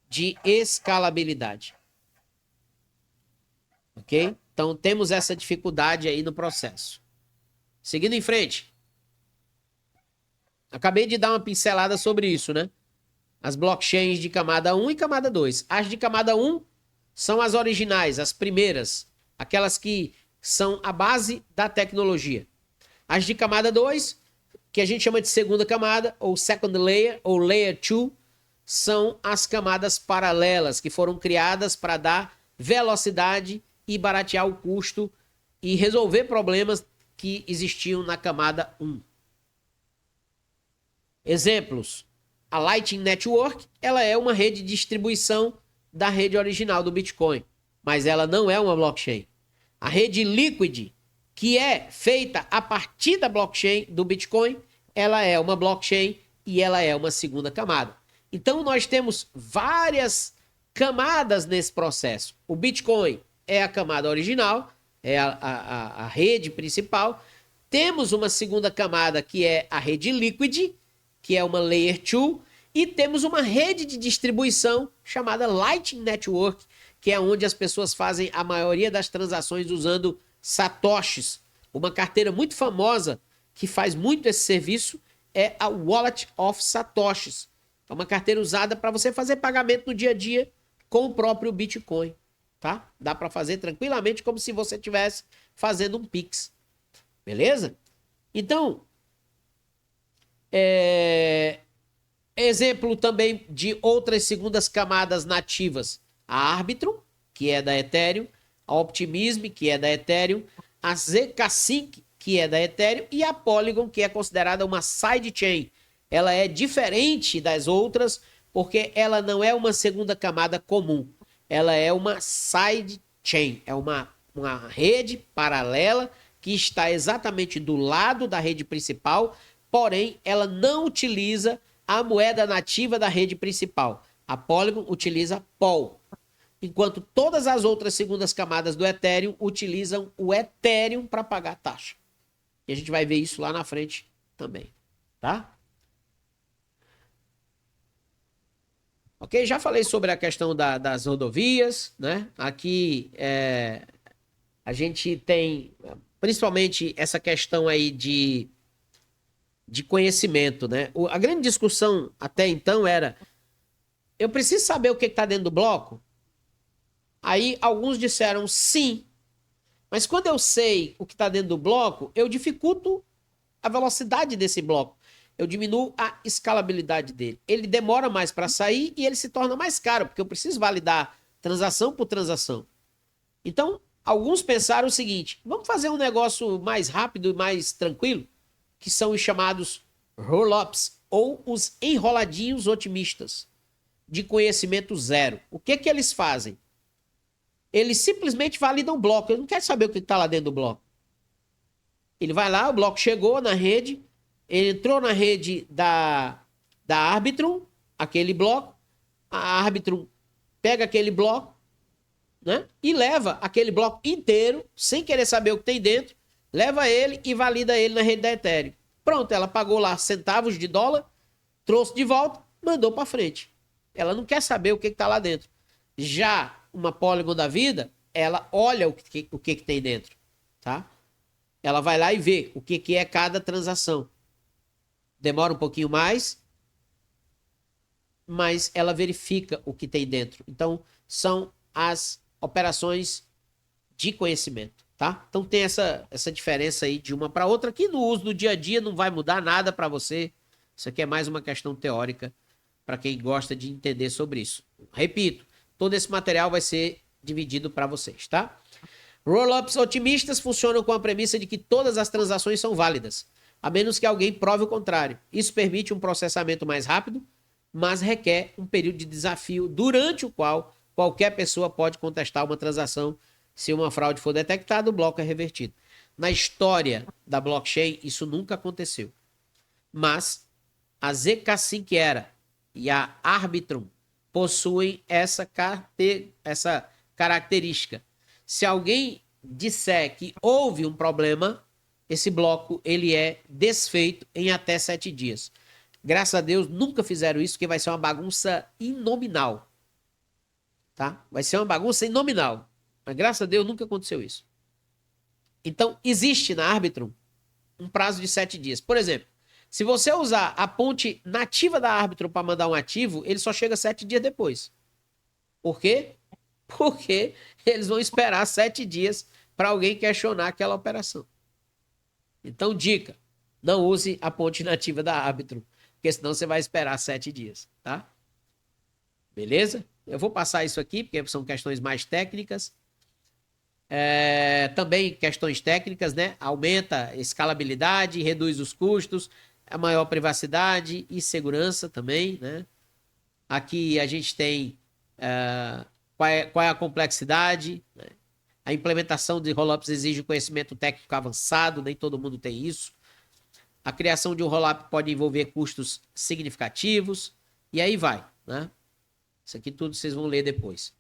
A: de escalabilidade. Ok? Então, temos essa dificuldade aí no processo. Seguindo em frente. Acabei de dar uma pincelada sobre isso, né? As blockchains de camada 1 e camada 2. As de camada 1 são as originais, as primeiras, aquelas que são a base da tecnologia. As de camada 2, que a gente chama de segunda camada, ou second layer, ou layer 2, são as camadas paralelas, que foram criadas para dar velocidade e baratear o custo e resolver problemas que existiam na camada 1. Exemplos. A Lightning Network, ela é uma rede de distribuição da rede original do Bitcoin, mas ela não é uma blockchain. A rede Liquid, que é feita a partir da blockchain do Bitcoin, ela é uma blockchain e ela é uma segunda camada. Então, nós temos várias camadas nesse processo. O Bitcoin é a camada original, é a rede principal. Temos uma segunda camada que é a rede Liquid, que é uma Layer 2, e temos uma rede de distribuição chamada Lightning Network, que é onde as pessoas fazem a maioria das transações usando satoshis. Uma carteira muito famosa que faz muito esse serviço é a Wallet of Satoshis. É uma carteira usada para você fazer pagamento no dia a dia com o próprio Bitcoin. tá? Dá para fazer tranquilamente como se você estivesse fazendo um Pix, beleza? Então, exemplo também de outras segundas camadas nativas. A Arbitrum, que é da Ethereum, a Optimism, que é da Ethereum, a zk-Sync, que é da Ethereum, e a Polygon, que é considerada uma sidechain. Ela é diferente das outras porque ela não é uma segunda camada comum. Ela é uma sidechain, é uma rede paralela que está exatamente do lado da rede principal, porém ela não utiliza a moeda nativa da rede principal. A Polygon utiliza POL, enquanto todas as outras segundas camadas do Ethereum utilizam o Ethereum para pagar taxa. E a gente vai ver isso lá na frente também, tá? Ok? Já falei sobre a questão das rodovias, né? Aqui a gente tem principalmente essa questão aí de conhecimento, né? A grande discussão até então era: eu preciso saber o que está dentro do bloco? Aí alguns disseram sim, mas quando eu sei o que está dentro do bloco, eu dificulto a velocidade desse bloco. Eu diminuo a escalabilidade dele. Ele demora mais para sair e ele se torna mais caro, porque eu preciso validar transação por transação. Então, alguns pensaram o seguinte: vamos fazer um negócio mais rápido e mais tranquilo, que são os chamados roll-ups, ou os enroladinhos otimistas, de conhecimento zero. O que eles fazem? Eles simplesmente validam o bloco. Ele não quer saber o que está lá dentro do bloco. Ele vai lá, o bloco chegou na rede, ele entrou na rede da Arbitrum, aquele bloco, a Arbitrum pega aquele bloco, né, e leva aquele bloco inteiro, sem querer saber o que tem dentro, leva ele e valida ele na rede da Ethereum. Pronto, ela pagou lá centavos de dólar, trouxe de volta, mandou para frente. Ela não quer saber o que está lá dentro. Já uma Polygon da vida, ela olha o que tem dentro, tá? Ela vai lá e vê o que é cada transação. Demora um pouquinho mais, mas ela verifica o que tem dentro. Então, são as operações de conhecimento, tá? Então, tem essa diferença aí de uma para outra, que no uso do dia a dia não vai mudar nada para você. Isso aqui é mais uma questão teórica para quem gosta de entender sobre isso. Repito, todo esse material vai ser dividido para vocês, tá? Roll-ups otimistas funcionam com a premissa de que todas as transações são válidas, a menos que alguém prove o contrário. Isso permite um processamento mais rápido, mas requer um período de desafio durante o qual qualquer pessoa pode contestar uma transação. Se uma fraude for detectada, o bloco é revertido. Na história da blockchain, isso nunca aconteceu. Mas a zk-Sync e a Arbitrum possuem essa característica. Se alguém disser que houve um problema, esse bloco ele é desfeito em até 7 dias. Graças a Deus nunca fizeram isso, porque vai ser uma bagunça inominal. Tá? Vai ser uma bagunça inominal. Mas graças a Deus nunca aconteceu isso. Então, existe na Arbitrum um prazo de 7 dias. Por exemplo, se você usar a ponte nativa da Arbitrum para mandar um ativo, ele só chega 7 dias depois. Por quê? Porque eles vão esperar 7 dias para alguém questionar aquela operação. Então, dica: não use a ponte nativa da Arbitrum, porque senão você vai esperar 7 dias, tá? Beleza? Eu vou passar isso aqui, porque são questões mais técnicas. Também questões técnicas, né? Aumenta a escalabilidade, reduz os custos, a maior privacidade e segurança também, né? Aqui a gente tem qual é a complexidade, né? A implementação de rollups exige conhecimento técnico avançado, nem todo mundo tem isso. A criação de um rollup pode envolver custos significativos, e aí vai, né? Isso aqui tudo vocês vão ler depois.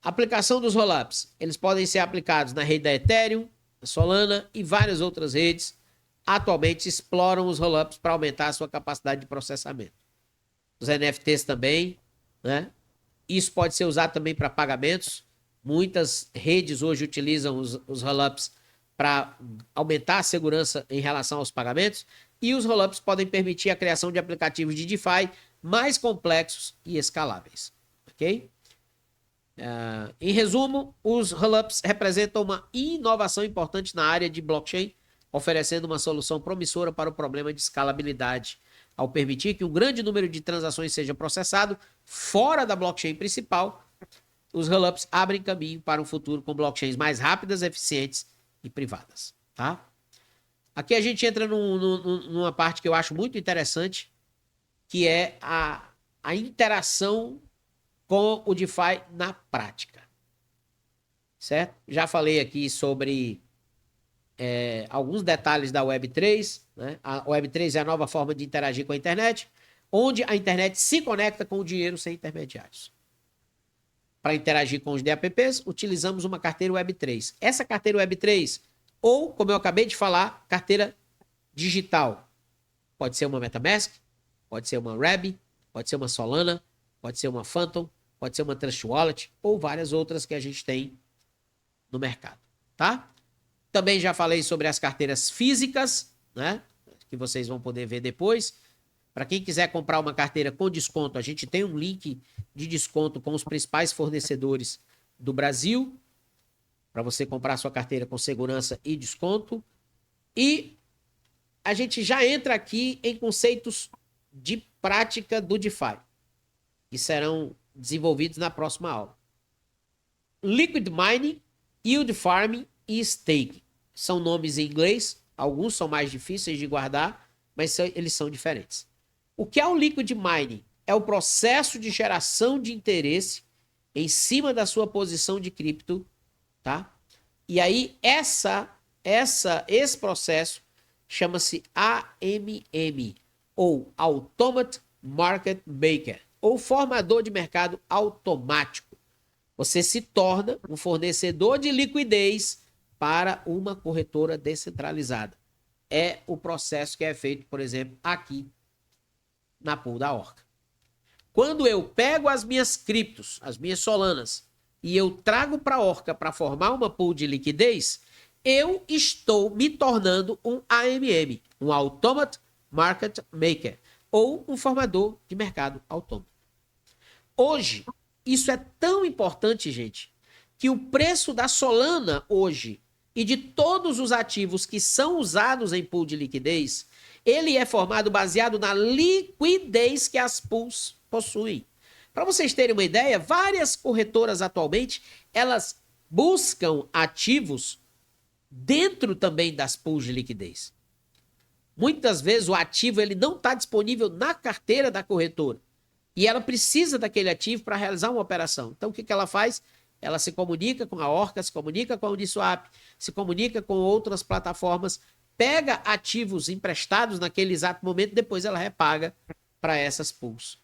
A: Aplicação dos rollups. Eles podem ser aplicados na rede da Ethereum, Solana e várias outras redes. Atualmente exploram os rollups para aumentar a sua capacidade de processamento. Os NFTs também, né? Isso pode ser usado também para pagamentos. Muitas redes hoje utilizam os rollups para aumentar a segurança em relação aos pagamentos. E os rollups podem permitir a criação de aplicativos de DeFi mais complexos e escaláveis. Ok? Em resumo, os rollups representam uma inovação importante na área de blockchain, oferecendo uma solução promissora para o problema de escalabilidade, ao permitir que um grande número de transações seja processado fora da blockchain principal. Os rollups abrem caminho para um futuro com blockchains mais rápidas, eficientes e privadas, tá? Aqui a gente entra numa parte que eu acho muito interessante, que é a interação com o DeFi na prática, certo? Já falei aqui sobre alguns detalhes da Web3, né? A Web3 é a nova forma de interagir com a internet, onde a internet se conecta com o dinheiro sem intermediários. Para interagir com os DApps, utilizamos uma carteira Web3. Essa carteira Web3, ou, como eu acabei de falar, carteira digital. Pode ser uma MetaMask, pode ser uma Reb, pode ser uma Solana, pode ser uma Phantom, pode ser uma Trust Wallet, ou várias outras que a gente tem no mercado, tá? Também já falei sobre as carteiras físicas, né? Que vocês vão poder ver depois. Para quem quiser comprar uma carteira com desconto, a gente tem um link de desconto com os principais fornecedores do Brasil, para você comprar sua carteira com segurança e desconto. E a gente já entra aqui em conceitos de prática do DeFi, que serão desenvolvidos na próxima aula. Liquid Mining, Yield Farming e Staking. São nomes em inglês, alguns são mais difíceis de guardar, mas eles são diferentes. O que é o Liquid Mining? É o processo de geração de interesse em cima da sua posição de cripto, tá? E aí esse processo chama-se AMM, ou Automate Market Maker, ou formador de mercado automático. Você se torna um fornecedor de liquidez para uma corretora descentralizada. É o processo que é feito, por exemplo, aqui na pool da Orca. Quando eu pego as minhas criptos, as minhas Solanas, e eu trago para a Orca para formar uma pool de liquidez, eu estou me tornando um AMM, um Automate Market Maker, ou um formador de mercado autônomo. Hoje, isso é tão importante, gente, que o preço da Solana hoje e de todos os ativos que são usados em pool de liquidez, ele é formado baseado na liquidez que as pools possuem. Para vocês terem uma ideia, várias corretoras atualmente, elas buscam ativos dentro também das pools de liquidez. Muitas vezes o ativo ele não está disponível na carteira da corretora e ela precisa daquele ativo para realizar uma operação. Então o que ela faz? Ela se comunica com a Orca, se comunica com a Uniswap, se comunica com outras plataformas, pega ativos emprestados naquele exato momento, depois ela repaga para essas pools.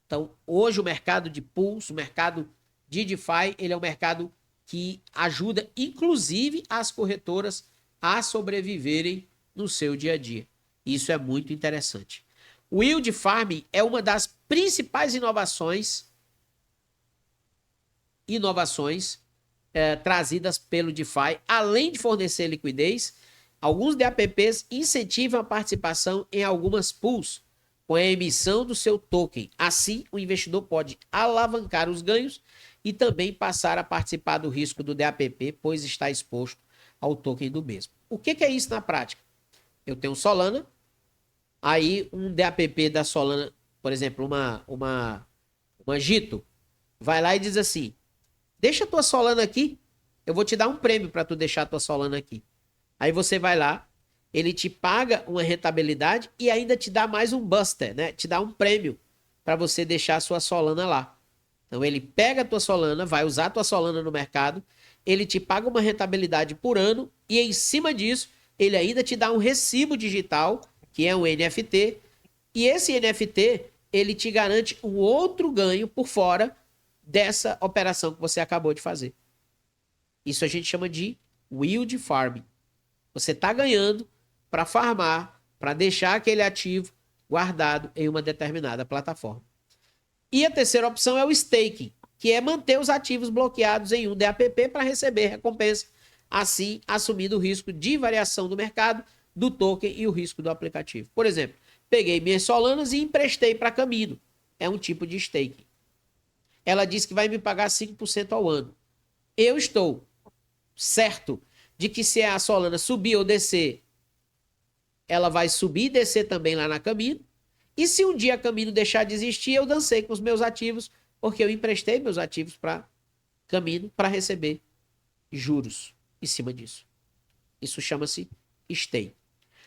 A: Então, hoje o mercado de pools, o mercado de DeFi, ele é um mercado que ajuda, inclusive, as corretoras a sobreviverem no seu dia a dia. Isso é muito interessante. O Yield Farming é uma das principais inovações trazidas pelo DeFi. Além de fornecer liquidez, alguns DApps incentivam a participação em algumas pools com a emissão do seu token. Assim, o investidor pode alavancar os ganhos e também passar a participar do risco do DApp, pois está exposto ao token do mesmo. O que é isso na prática? Eu tenho Solana, aí um DApp da Solana, por exemplo, uma Gito, vai lá e diz assim, deixa a tua Solana aqui, eu vou te dar um prêmio para tu deixar a tua Solana aqui. Aí você vai lá, ele te paga uma rentabilidade e ainda te dá mais um buster, né? Te dá um prêmio para você deixar a sua Solana lá. Então ele pega a tua Solana, vai usar a tua Solana no mercado, ele te paga uma rentabilidade por ano e em cima disso, ele ainda te dá um recibo digital, que é um NFT, e esse NFT, ele te garante um outro ganho por fora dessa operação que você acabou de fazer. Isso a gente chama de Yield Farming. Você está ganhando para farmar, para deixar aquele ativo guardado em uma determinada plataforma. E a terceira opção é o staking, que é manter os ativos bloqueados em um DApp para receber recompensa, assim assumindo o risco de variação do mercado, do token e o risco do aplicativo. Por exemplo, peguei minhas Solanas e emprestei para Camino. É um tipo de staking. ela diz que vai me pagar 5% ao ano. Eu estou certo de que se a Solana subir ou descer, ela vai subir e descer também lá na Camino. E se um dia a Camino deixar de existir, eu dancei com os meus ativos, porque eu emprestei meus ativos para Camino para receber juros em cima disso. Isso chama-se stake.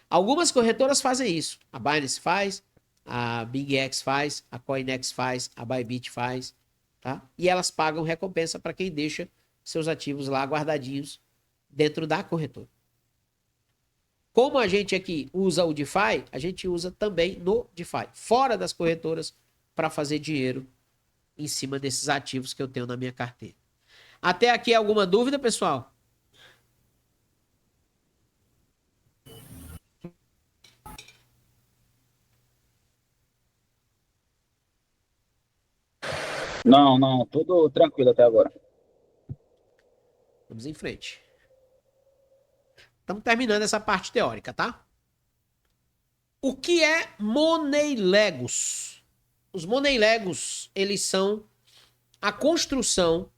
A: Algumas corretoras fazem isso. A Binance faz, a BigX faz, a CoinEx faz, a Bybit faz, tá? E elas pagam recompensa para quem deixa seus ativos lá guardadinhos dentro da corretora. Como a gente aqui usa o DeFi, a gente usa também no DeFi, fora das corretoras, para fazer dinheiro em cima desses ativos que eu tenho na minha carteira. Até aqui alguma dúvida, pessoal?
C: Não, tudo tranquilo até agora.
A: Vamos em frente. Estamos terminando essa parte teórica, tá? O que é Money Legos? Os Money Legos, eles são a construção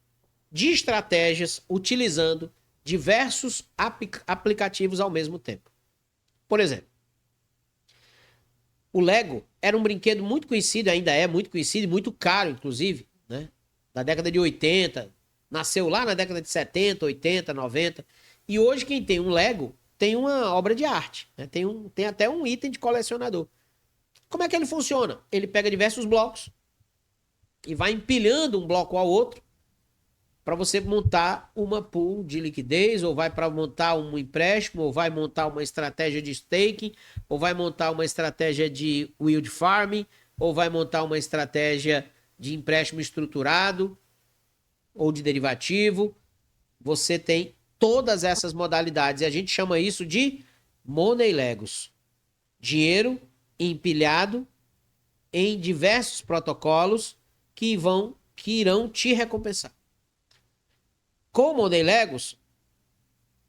A: de estratégias utilizando diversos aplicativos ao mesmo tempo. Por exemplo, o Lego era um brinquedo muito conhecido, ainda é muito conhecido e muito caro, inclusive, né? Da década de 80, nasceu lá na década de 70, 80, 90. E hoje quem tem um Lego tem uma obra de arte, né? Tem até um item de colecionador. Como é que ele funciona? Ele pega diversos blocos e vai empilhando um bloco ao outro para você montar uma pool de liquidez, ou vai para montar um empréstimo, ou vai montar uma estratégia de staking, ou vai montar uma estratégia de yield farming, ou vai montar uma estratégia de empréstimo estruturado, ou de derivativo. Você tem todas essas modalidades e a gente chama isso de Money Legos. Dinheiro empilhado em diversos protocolos que irão te recompensar. Com o Money Legos,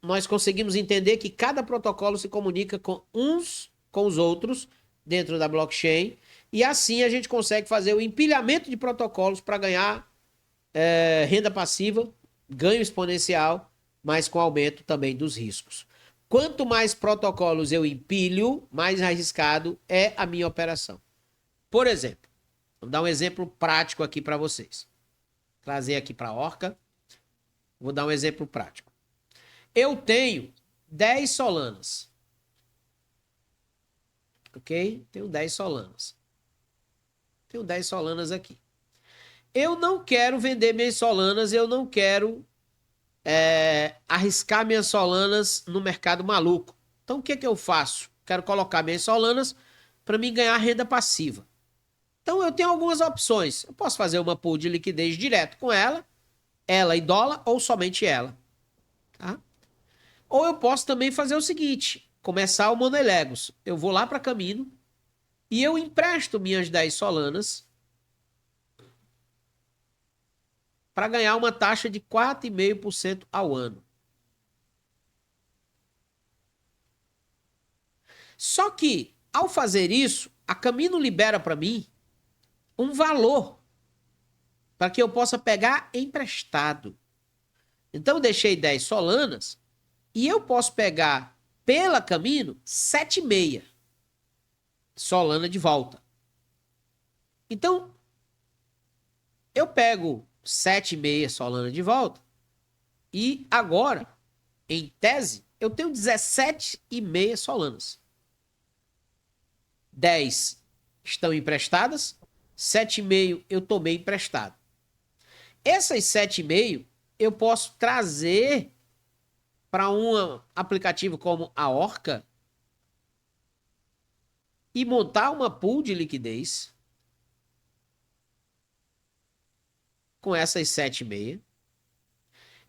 A: nós conseguimos entender que cada protocolo se comunica com os outros dentro da blockchain, e assim a gente consegue fazer o empilhamento de protocolos para ganhar renda passiva, ganho exponencial, mas com aumento também dos riscos. Quanto mais protocolos eu empilho, mais arriscado é a minha operação. Por exemplo, vou dar um exemplo prático aqui para vocês. Trazer aqui para a Orca. Vou dar um exemplo prático. Eu tenho 10 Solanas. Ok? Tenho 10 Solanas. Tenho 10 Solanas aqui. Eu não quero vender minhas Solanas, eu não quero arriscar minhas Solanas no mercado maluco. Então o que que eu faço? Quero colocar minhas Solanas para mim ganhar renda passiva. Então eu tenho algumas opções. Eu posso fazer uma pool de liquidez direto com ela e dólar, ou somente ela. Tá? Ou eu posso também fazer o seguinte, começar o Money Legos. Eu vou lá para Camino e eu empresto minhas 10 Solanas para ganhar uma taxa de 4,5% ao ano. Só que, ao fazer isso, a Camino libera para mim um valor para que eu possa pegar emprestado. Então, eu deixei 10 Solanas e eu posso pegar pela Camino 7,5 Solana de volta. Então, eu pego 7,5 Solana de volta e agora, em tese, eu tenho 17,5 Solanas. 10 estão emprestadas, 7,5 eu tomei emprestado. Essas 7,5 eu posso trazer para um aplicativo como a Orca e montar uma pool de liquidez com essas 7,5,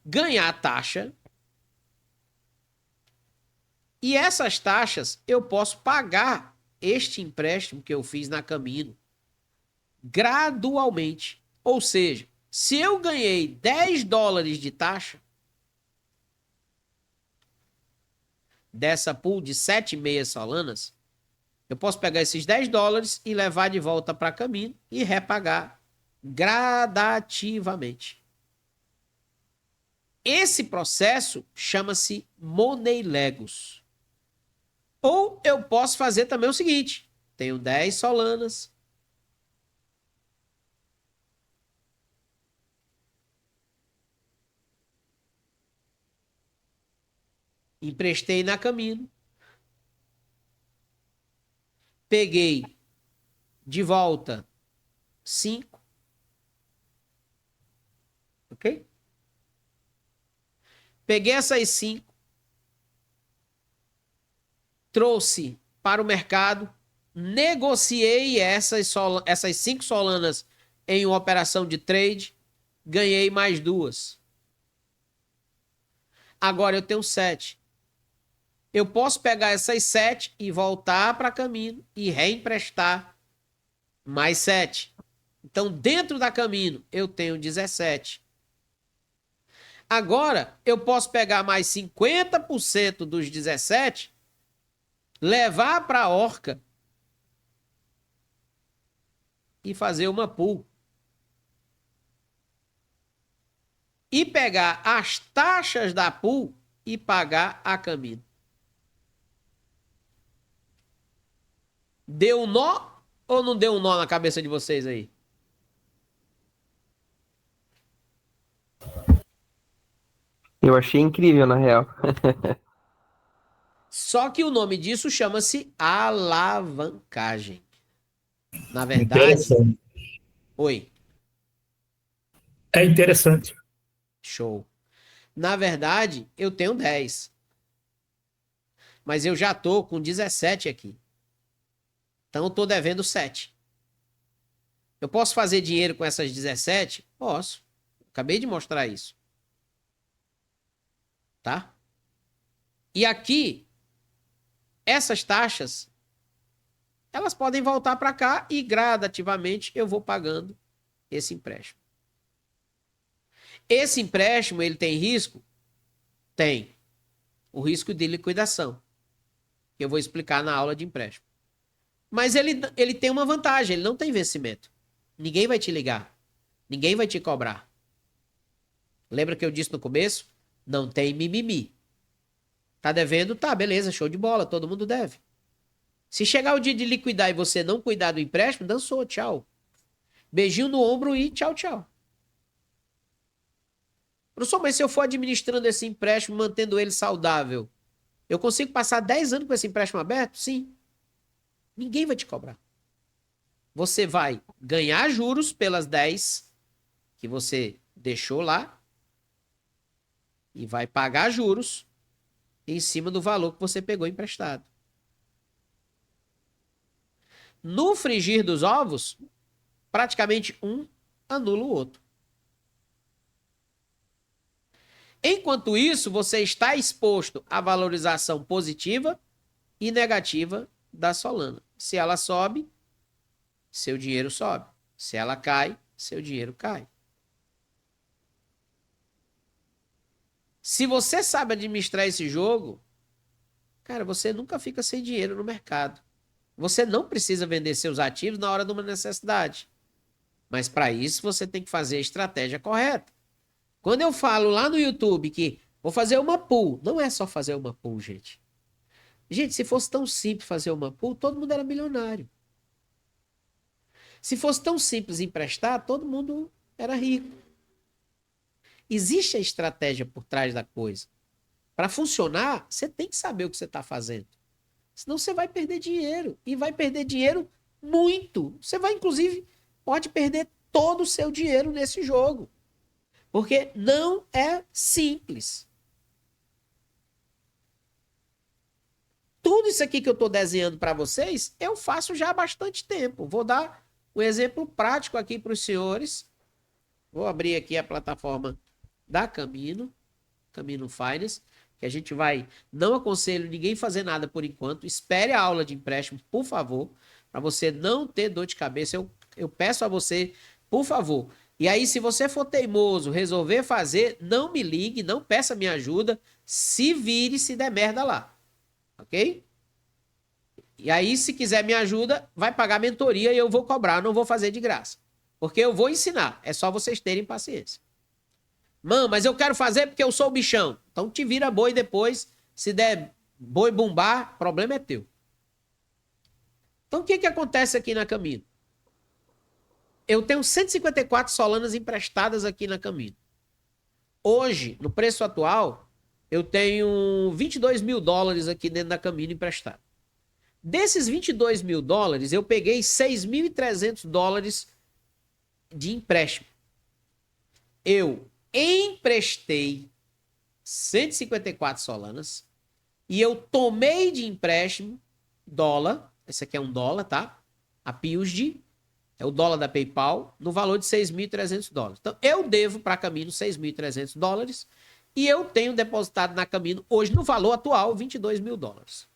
A: ganhar taxa, e essas taxas eu posso pagar este empréstimo que eu fiz na Camino gradualmente. Ou seja, se eu ganhei 10 dólares de taxa dessa pool de 7,5 Solanas, eu posso pegar esses 10 dólares e levar de volta para Camino e repagar gradativamente. Esse processo chama-se Money Legos. Ou eu posso fazer também o seguinte: tenho 10 Solanas. Emprestei na Camino. Peguei de volta 5. Ok? Peguei essas 5. Trouxe para o mercado. Negociei essas 5 Solanas em uma operação de trade. Ganhei mais 2. Agora eu tenho 7. Eu posso pegar essas 7 e voltar para Camino e reemprestar mais 7. Então, dentro da Camino, eu tenho 17. Agora, eu posso pegar mais 50% dos 17, levar para a Orca e fazer uma pool. E pegar as taxas da pool e pagar a Camino. Deu um nó ou não deu um nó na cabeça de vocês aí?
B: Eu achei incrível, na real.
A: Só que o nome disso chama-se alavancagem. Na verdade...
D: Interessante.
A: Oi.
D: É interessante.
A: Show. Na verdade, eu tenho 10. Mas eu já tô com 17 aqui. Então eu tô devendo 7. Eu posso fazer dinheiro com essas 17? Posso. Acabei de mostrar isso. Tá? E aqui, essas taxas, elas podem voltar para cá e gradativamente eu vou pagando esse empréstimo. Esse empréstimo, ele tem risco? Tem. O risco de liquidação. Que eu vou explicar na aula de empréstimo. Mas ele tem uma vantagem, ele não tem vencimento. Ninguém vai te ligar. Ninguém vai te cobrar. Lembra que eu disse no começo? Não tem mimimi. Tá devendo? Tá, beleza, show de bola, todo mundo deve. Se chegar o dia de liquidar e você não cuidar do empréstimo, dançou, tchau. Beijinho no ombro e tchau, tchau. Professor, mas se eu for administrando esse empréstimo, mantendo ele saudável, eu consigo passar 10 anos com esse empréstimo aberto? Sim. Ninguém vai te cobrar. Você vai ganhar juros pelas 10 que você deixou lá e vai pagar juros em cima do valor que você pegou emprestado. No frigir dos ovos, praticamente um anula o outro. Enquanto isso, você está exposto à valorização positiva e negativa da Solana. Se ela sobe, seu dinheiro sobe. Se ela cai, seu dinheiro cai. Se você sabe administrar esse jogo, cara, você nunca fica sem dinheiro no mercado. Você não precisa vender seus ativos na hora de uma necessidade. Mas para isso você tem que fazer a estratégia correta. Quando eu falo lá no YouTube que vou fazer uma pool, não é só fazer uma pool, gente. Gente, se fosse tão simples fazer uma pool, todo mundo era milionário. Se fosse tão simples emprestar, todo mundo era rico. Existe a estratégia por trás da coisa. Para funcionar, você tem que saber o que você está fazendo. Senão você vai perder dinheiro. E vai perder dinheiro muito. Você vai, inclusive, pode perder todo o seu dinheiro nesse jogo. Porque não é simples. Tudo isso aqui que eu estou desenhando para vocês, eu faço já há bastante tempo. Vou dar um exemplo prático aqui para os senhores. Vou abrir aqui a plataforma da Camino Finance, que a gente vai... Não aconselho ninguém fazer nada por enquanto. Espere a aula de empréstimo, por favor, para você não ter dor de cabeça. Eu peço a você, por favor. E aí, se você for teimoso, resolver fazer, não me ligue, não peça minha ajuda, se vire se der merda lá. Ok? E aí, se quiser minha ajuda, vai pagar mentoria e eu vou cobrar, não vou fazer de graça. Porque eu vou ensinar. É só vocês terem paciência. Mano, mas eu quero fazer porque eu sou o bichão. Então te vira boi depois. Se der boi bombar, o problema é teu. Então o que acontece aqui na Camino? Eu tenho 154 Solanas emprestadas aqui na Camino. Hoje, no preço atual, eu tenho 22 mil dólares aqui dentro da Camino emprestado. Desses 22 mil dólares, eu peguei 6.300 dólares de empréstimo. Eu emprestei 154 Solanas e eu tomei de empréstimo dólar, esse aqui é um dólar, tá? A PUSD, é o dólar da PayPal, no valor de 6.300 dólares. Então, eu devo para a Camino 6.300 dólares e eu tenho depositado na Camino, hoje, no valor atual, 22 mil dólares.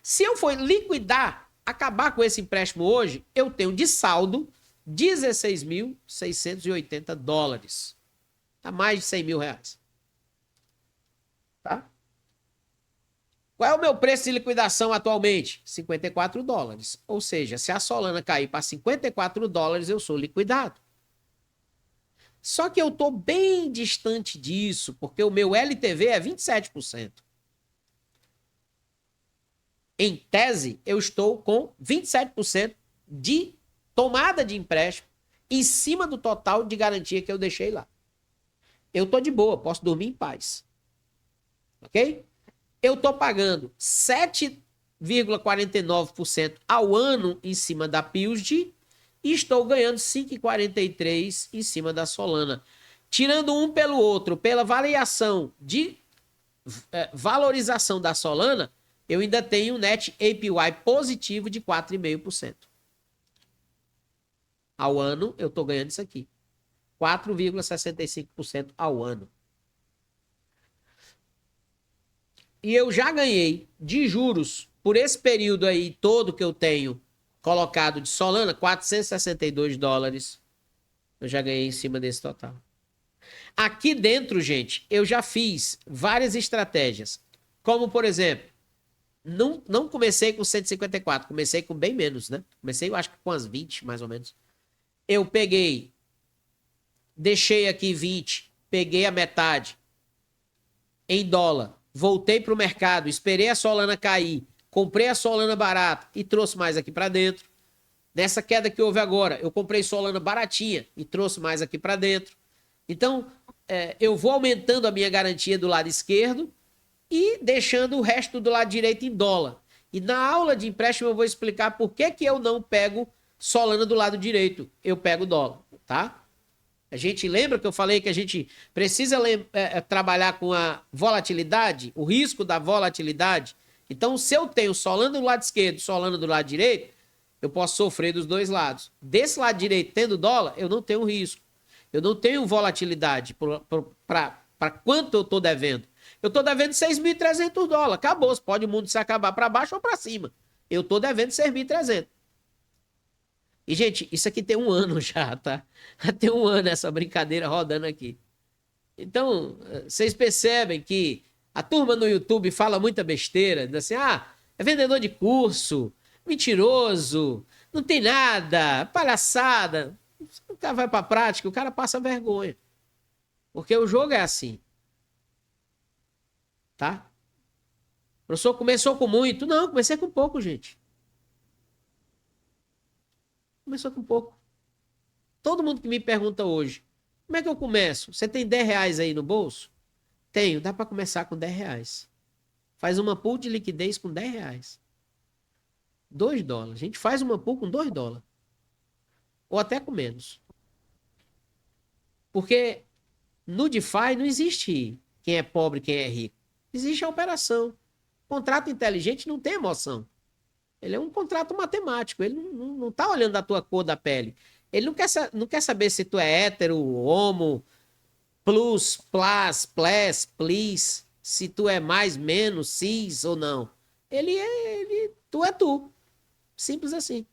A: Se eu for liquidar, acabar com esse empréstimo hoje, eu tenho de saldo 16.680 dólares. Tá mais de 100 mil reais. Tá? Qual é o meu preço de liquidação atualmente? 54 dólares. Ou seja, se a Solana cair para 54 dólares, eu sou liquidado. Só que eu estou bem distante disso, porque o meu LTV é 27%. Em tese, eu estou com 27% de tomada de empréstimo em cima do total de garantia que eu deixei lá. Eu estou de boa, posso dormir em paz. Ok? Eu estou pagando 7,49% ao ano em cima da PUSD e estou ganhando 5,43% em cima da Solana. Tirando um pelo outro, pela variação de valorização da Solana, eu ainda tenho um net APY positivo de 4,5%. Ao ano, eu estou ganhando isso aqui. 4,65% ao ano. E eu já ganhei de juros, por esse período aí todo que eu tenho colocado de Solana, 462 dólares. Eu já ganhei em cima desse total. Aqui dentro, gente, eu já fiz várias estratégias. Como, por exemplo, não comecei com 154, comecei com bem menos, né? Comecei, eu acho que com as 20, mais ou menos. Eu peguei, deixei aqui 20, peguei a metade em dólar, voltei para o mercado, esperei a Solana cair, comprei a Solana barata e trouxe mais aqui para dentro. Nessa queda que houve agora, eu comprei Solana baratinha e trouxe mais aqui para dentro. Então, eu vou aumentando a minha garantia do lado esquerdo e deixando o resto do lado direito em dólar. E na aula de empréstimo eu vou explicar por que eu não pego Solana do lado direito, eu pego dólar, tá? A gente lembra que eu falei que a gente precisa trabalhar com a volatilidade, o risco da volatilidade. Então, se eu tenho Solana do lado esquerdo e Solana do lado direito, eu posso sofrer dos dois lados. Desse lado direito, tendo dólar, eu não tenho risco. Eu não tenho volatilidade para quanto eu estou devendo. Eu estou devendo 6.300 dólares. Acabou. Pode o mundo se acabar para baixo ou para cima. Eu estou devendo 6.300. E, gente, isso aqui tem um ano já, tá? Tem um ano essa brincadeira rodando aqui. Então, vocês percebem que a turma no YouTube fala muita besteira, diz assim, é vendedor de curso, mentiroso, não tem nada, palhaçada. O cara vai pra prática, o cara passa vergonha. Porque o jogo é assim. Tá? O professor começou com muito? Não, comecei com pouco, gente. Começou com pouco. Todo mundo que me pergunta hoje, como é que eu começo? Você tem 10 reais aí no bolso? Tenho, dá para começar com 10 reais. Faz uma pool de liquidez com 10 reais. 2 dólares. A gente faz uma pool com 2 dólares. Ou até com menos. Porque no DeFi não existe quem é pobre e quem é rico. Existe a operação. Contrato inteligente não tem emoção. Ele é um contrato matemático. Ele não tá olhando a tua cor da pele. Ele não quer saber se tu é hétero, homo, plus, please, se tu é mais, menos, cis ou não. Tu é tu. Simples assim.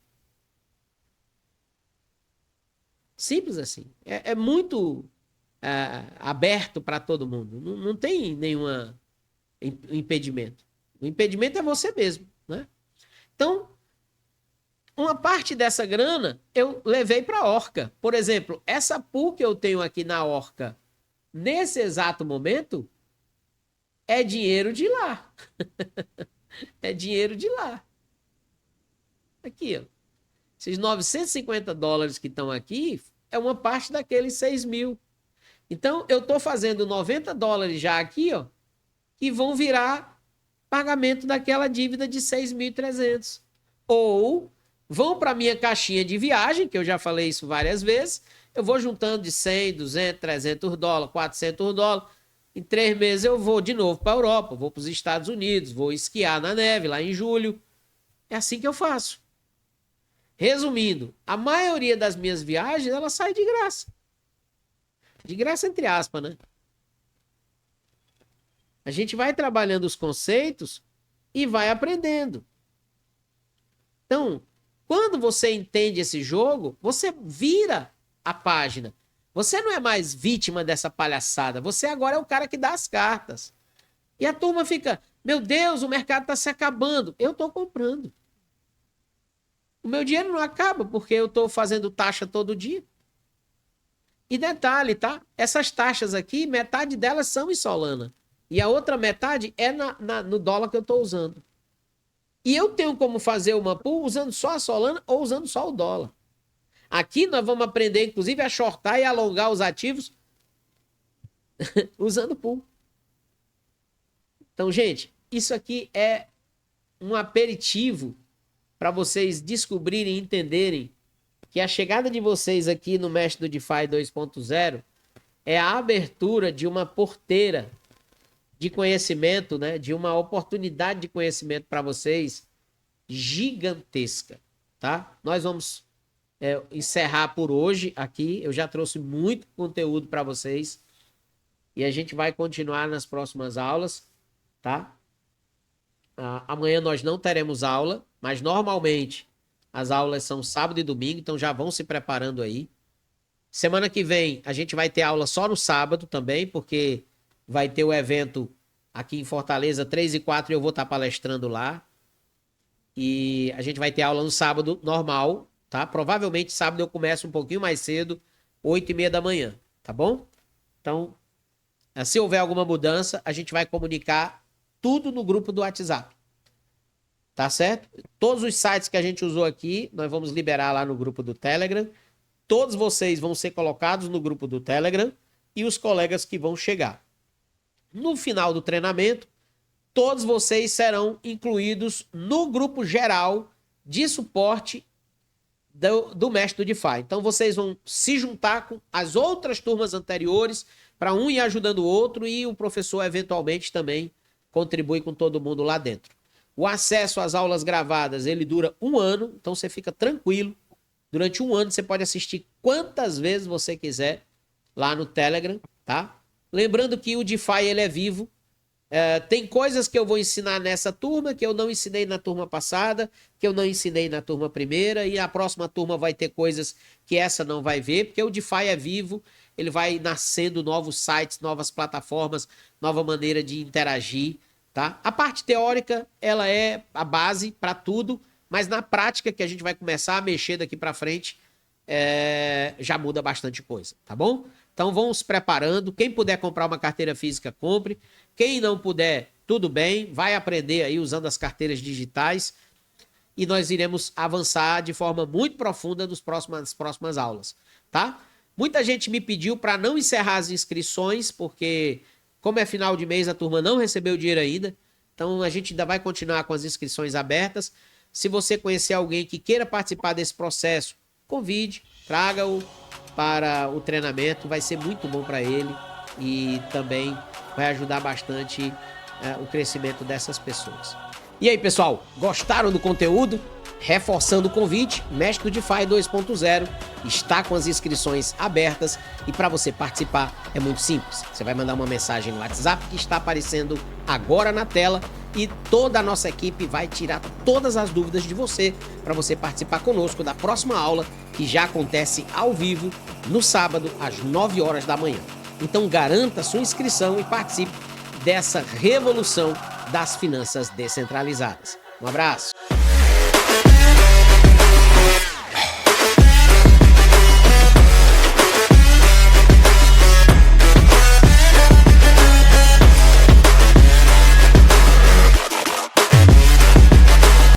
A: Simples assim. É muito aberto para todo mundo. Não tem nenhum impedimento. O impedimento é você mesmo, né? Então, uma parte dessa grana eu levei para a Orca. Por exemplo, essa pool que eu tenho aqui na Orca, nesse exato momento, é dinheiro de lá. É dinheiro de lá. Aqui, ó. Esses $950 que estão aqui é uma parte daqueles 6 mil. Então, eu estou fazendo $90 já aqui, ó, que vão virar pagamento daquela dívida de 6.300. Ou vão para minha caixinha de viagem, que eu já falei isso várias vezes, eu vou juntando de 100, 200, $300, $400. Em 3 meses eu vou de novo para a Europa, vou para os Estados Unidos, vou esquiar na neve lá em julho. É assim que eu faço. Resumindo, a maioria das minhas viagens, ela sai de graça. De graça entre aspas, né? A gente vai trabalhando os conceitos e vai aprendendo. Então, quando você entende esse jogo, você vira a página. Você não é mais vítima dessa palhaçada. Você agora é o cara que dá as cartas. E a turma fica, meu Deus, o mercado está se acabando. Eu estou comprando. O meu dinheiro não acaba porque eu estou fazendo taxa todo dia. E detalhe, tá? Essas taxas aqui, metade delas são em Solana. E a outra metade é no dólar que eu estou usando. E eu tenho como fazer uma pool usando só a Solana ou usando só o dólar. Aqui nós vamos aprender, inclusive, a shortar e alongar os ativos usando pool. Então, gente, isso aqui é um aperitivo para vocês descobrirem e entenderem que a chegada de vocês aqui no Mestre do DeFi 2.0 é a abertura de uma porteira de conhecimento, né? De uma oportunidade de conhecimento para vocês gigantesca, tá? Nós vamos encerrar por hoje aqui. Eu já trouxe muito conteúdo para vocês e a gente vai continuar nas próximas aulas, tá? Amanhã nós não teremos aula, mas normalmente as aulas são sábado e domingo, então já vão se preparando aí. Semana que vem a gente vai ter aula só no sábado também, porque vai ter o evento aqui em Fortaleza, 3 e 4, e eu vou estar palestrando lá. E a gente vai ter aula no sábado normal, tá? Provavelmente sábado eu começo um pouquinho mais cedo, 8h30 da manhã, tá bom? Então, se houver alguma mudança, a gente vai comunicar tudo no grupo do WhatsApp. Tá certo? Todos os sites que a gente usou aqui, nós vamos liberar lá no grupo do Telegram. Todos vocês vão ser colocados no grupo do Telegram e os colegas que vão chegar. No final do treinamento, todos vocês serão incluídos no grupo geral de suporte do Mestre do DeFi. Então, vocês vão se juntar com as outras turmas anteriores para um ir ajudando o outro e o professor, eventualmente, também contribui com todo mundo lá dentro. O acesso às aulas gravadas, ele dura 1 ano, então você fica tranquilo. Durante 1 ano você pode assistir quantas vezes você quiser lá no Telegram, tá? Lembrando que o DeFi, ele é vivo. Tem coisas que eu vou ensinar nessa turma que eu não ensinei na turma passada, que eu não ensinei na turma primeira, e a próxima turma vai ter coisas que essa não vai ver, porque o DeFi é vivo, ele vai nascendo novos sites, novas plataformas, nova maneira de interagir, tá? A parte teórica, ela é a base para tudo, mas na prática que a gente vai começar a mexer daqui para frente, já muda bastante coisa, tá bom? Então vamos se preparando. Quem puder comprar uma carteira física, compre. Quem não puder, tudo bem, vai aprender aí usando as carteiras digitais e nós iremos avançar de forma muito profunda nas próximas aulas, tá? Muita gente me pediu para não encerrar as inscrições, porque como é final de mês, a turma não recebeu o dinheiro ainda, então a gente ainda vai continuar com as inscrições abertas. Se você conhecer alguém que queira participar desse processo, convide, traga-o para o treinamento, vai ser muito bom para ele e também vai ajudar bastante o crescimento dessas pessoas. E aí, pessoal, gostaram do conteúdo? Reforçando o convite, Mestre do DeFi 2.0 está com as inscrições abertas e para você participar é muito simples. Você vai mandar uma mensagem no WhatsApp que está aparecendo agora na tela e toda a nossa equipe vai tirar todas as dúvidas de você para você participar conosco da próxima aula que já acontece ao vivo no sábado às 9 horas da manhã. Então garanta sua inscrição e participe dessa revolução das finanças descentralizadas. Um abraço!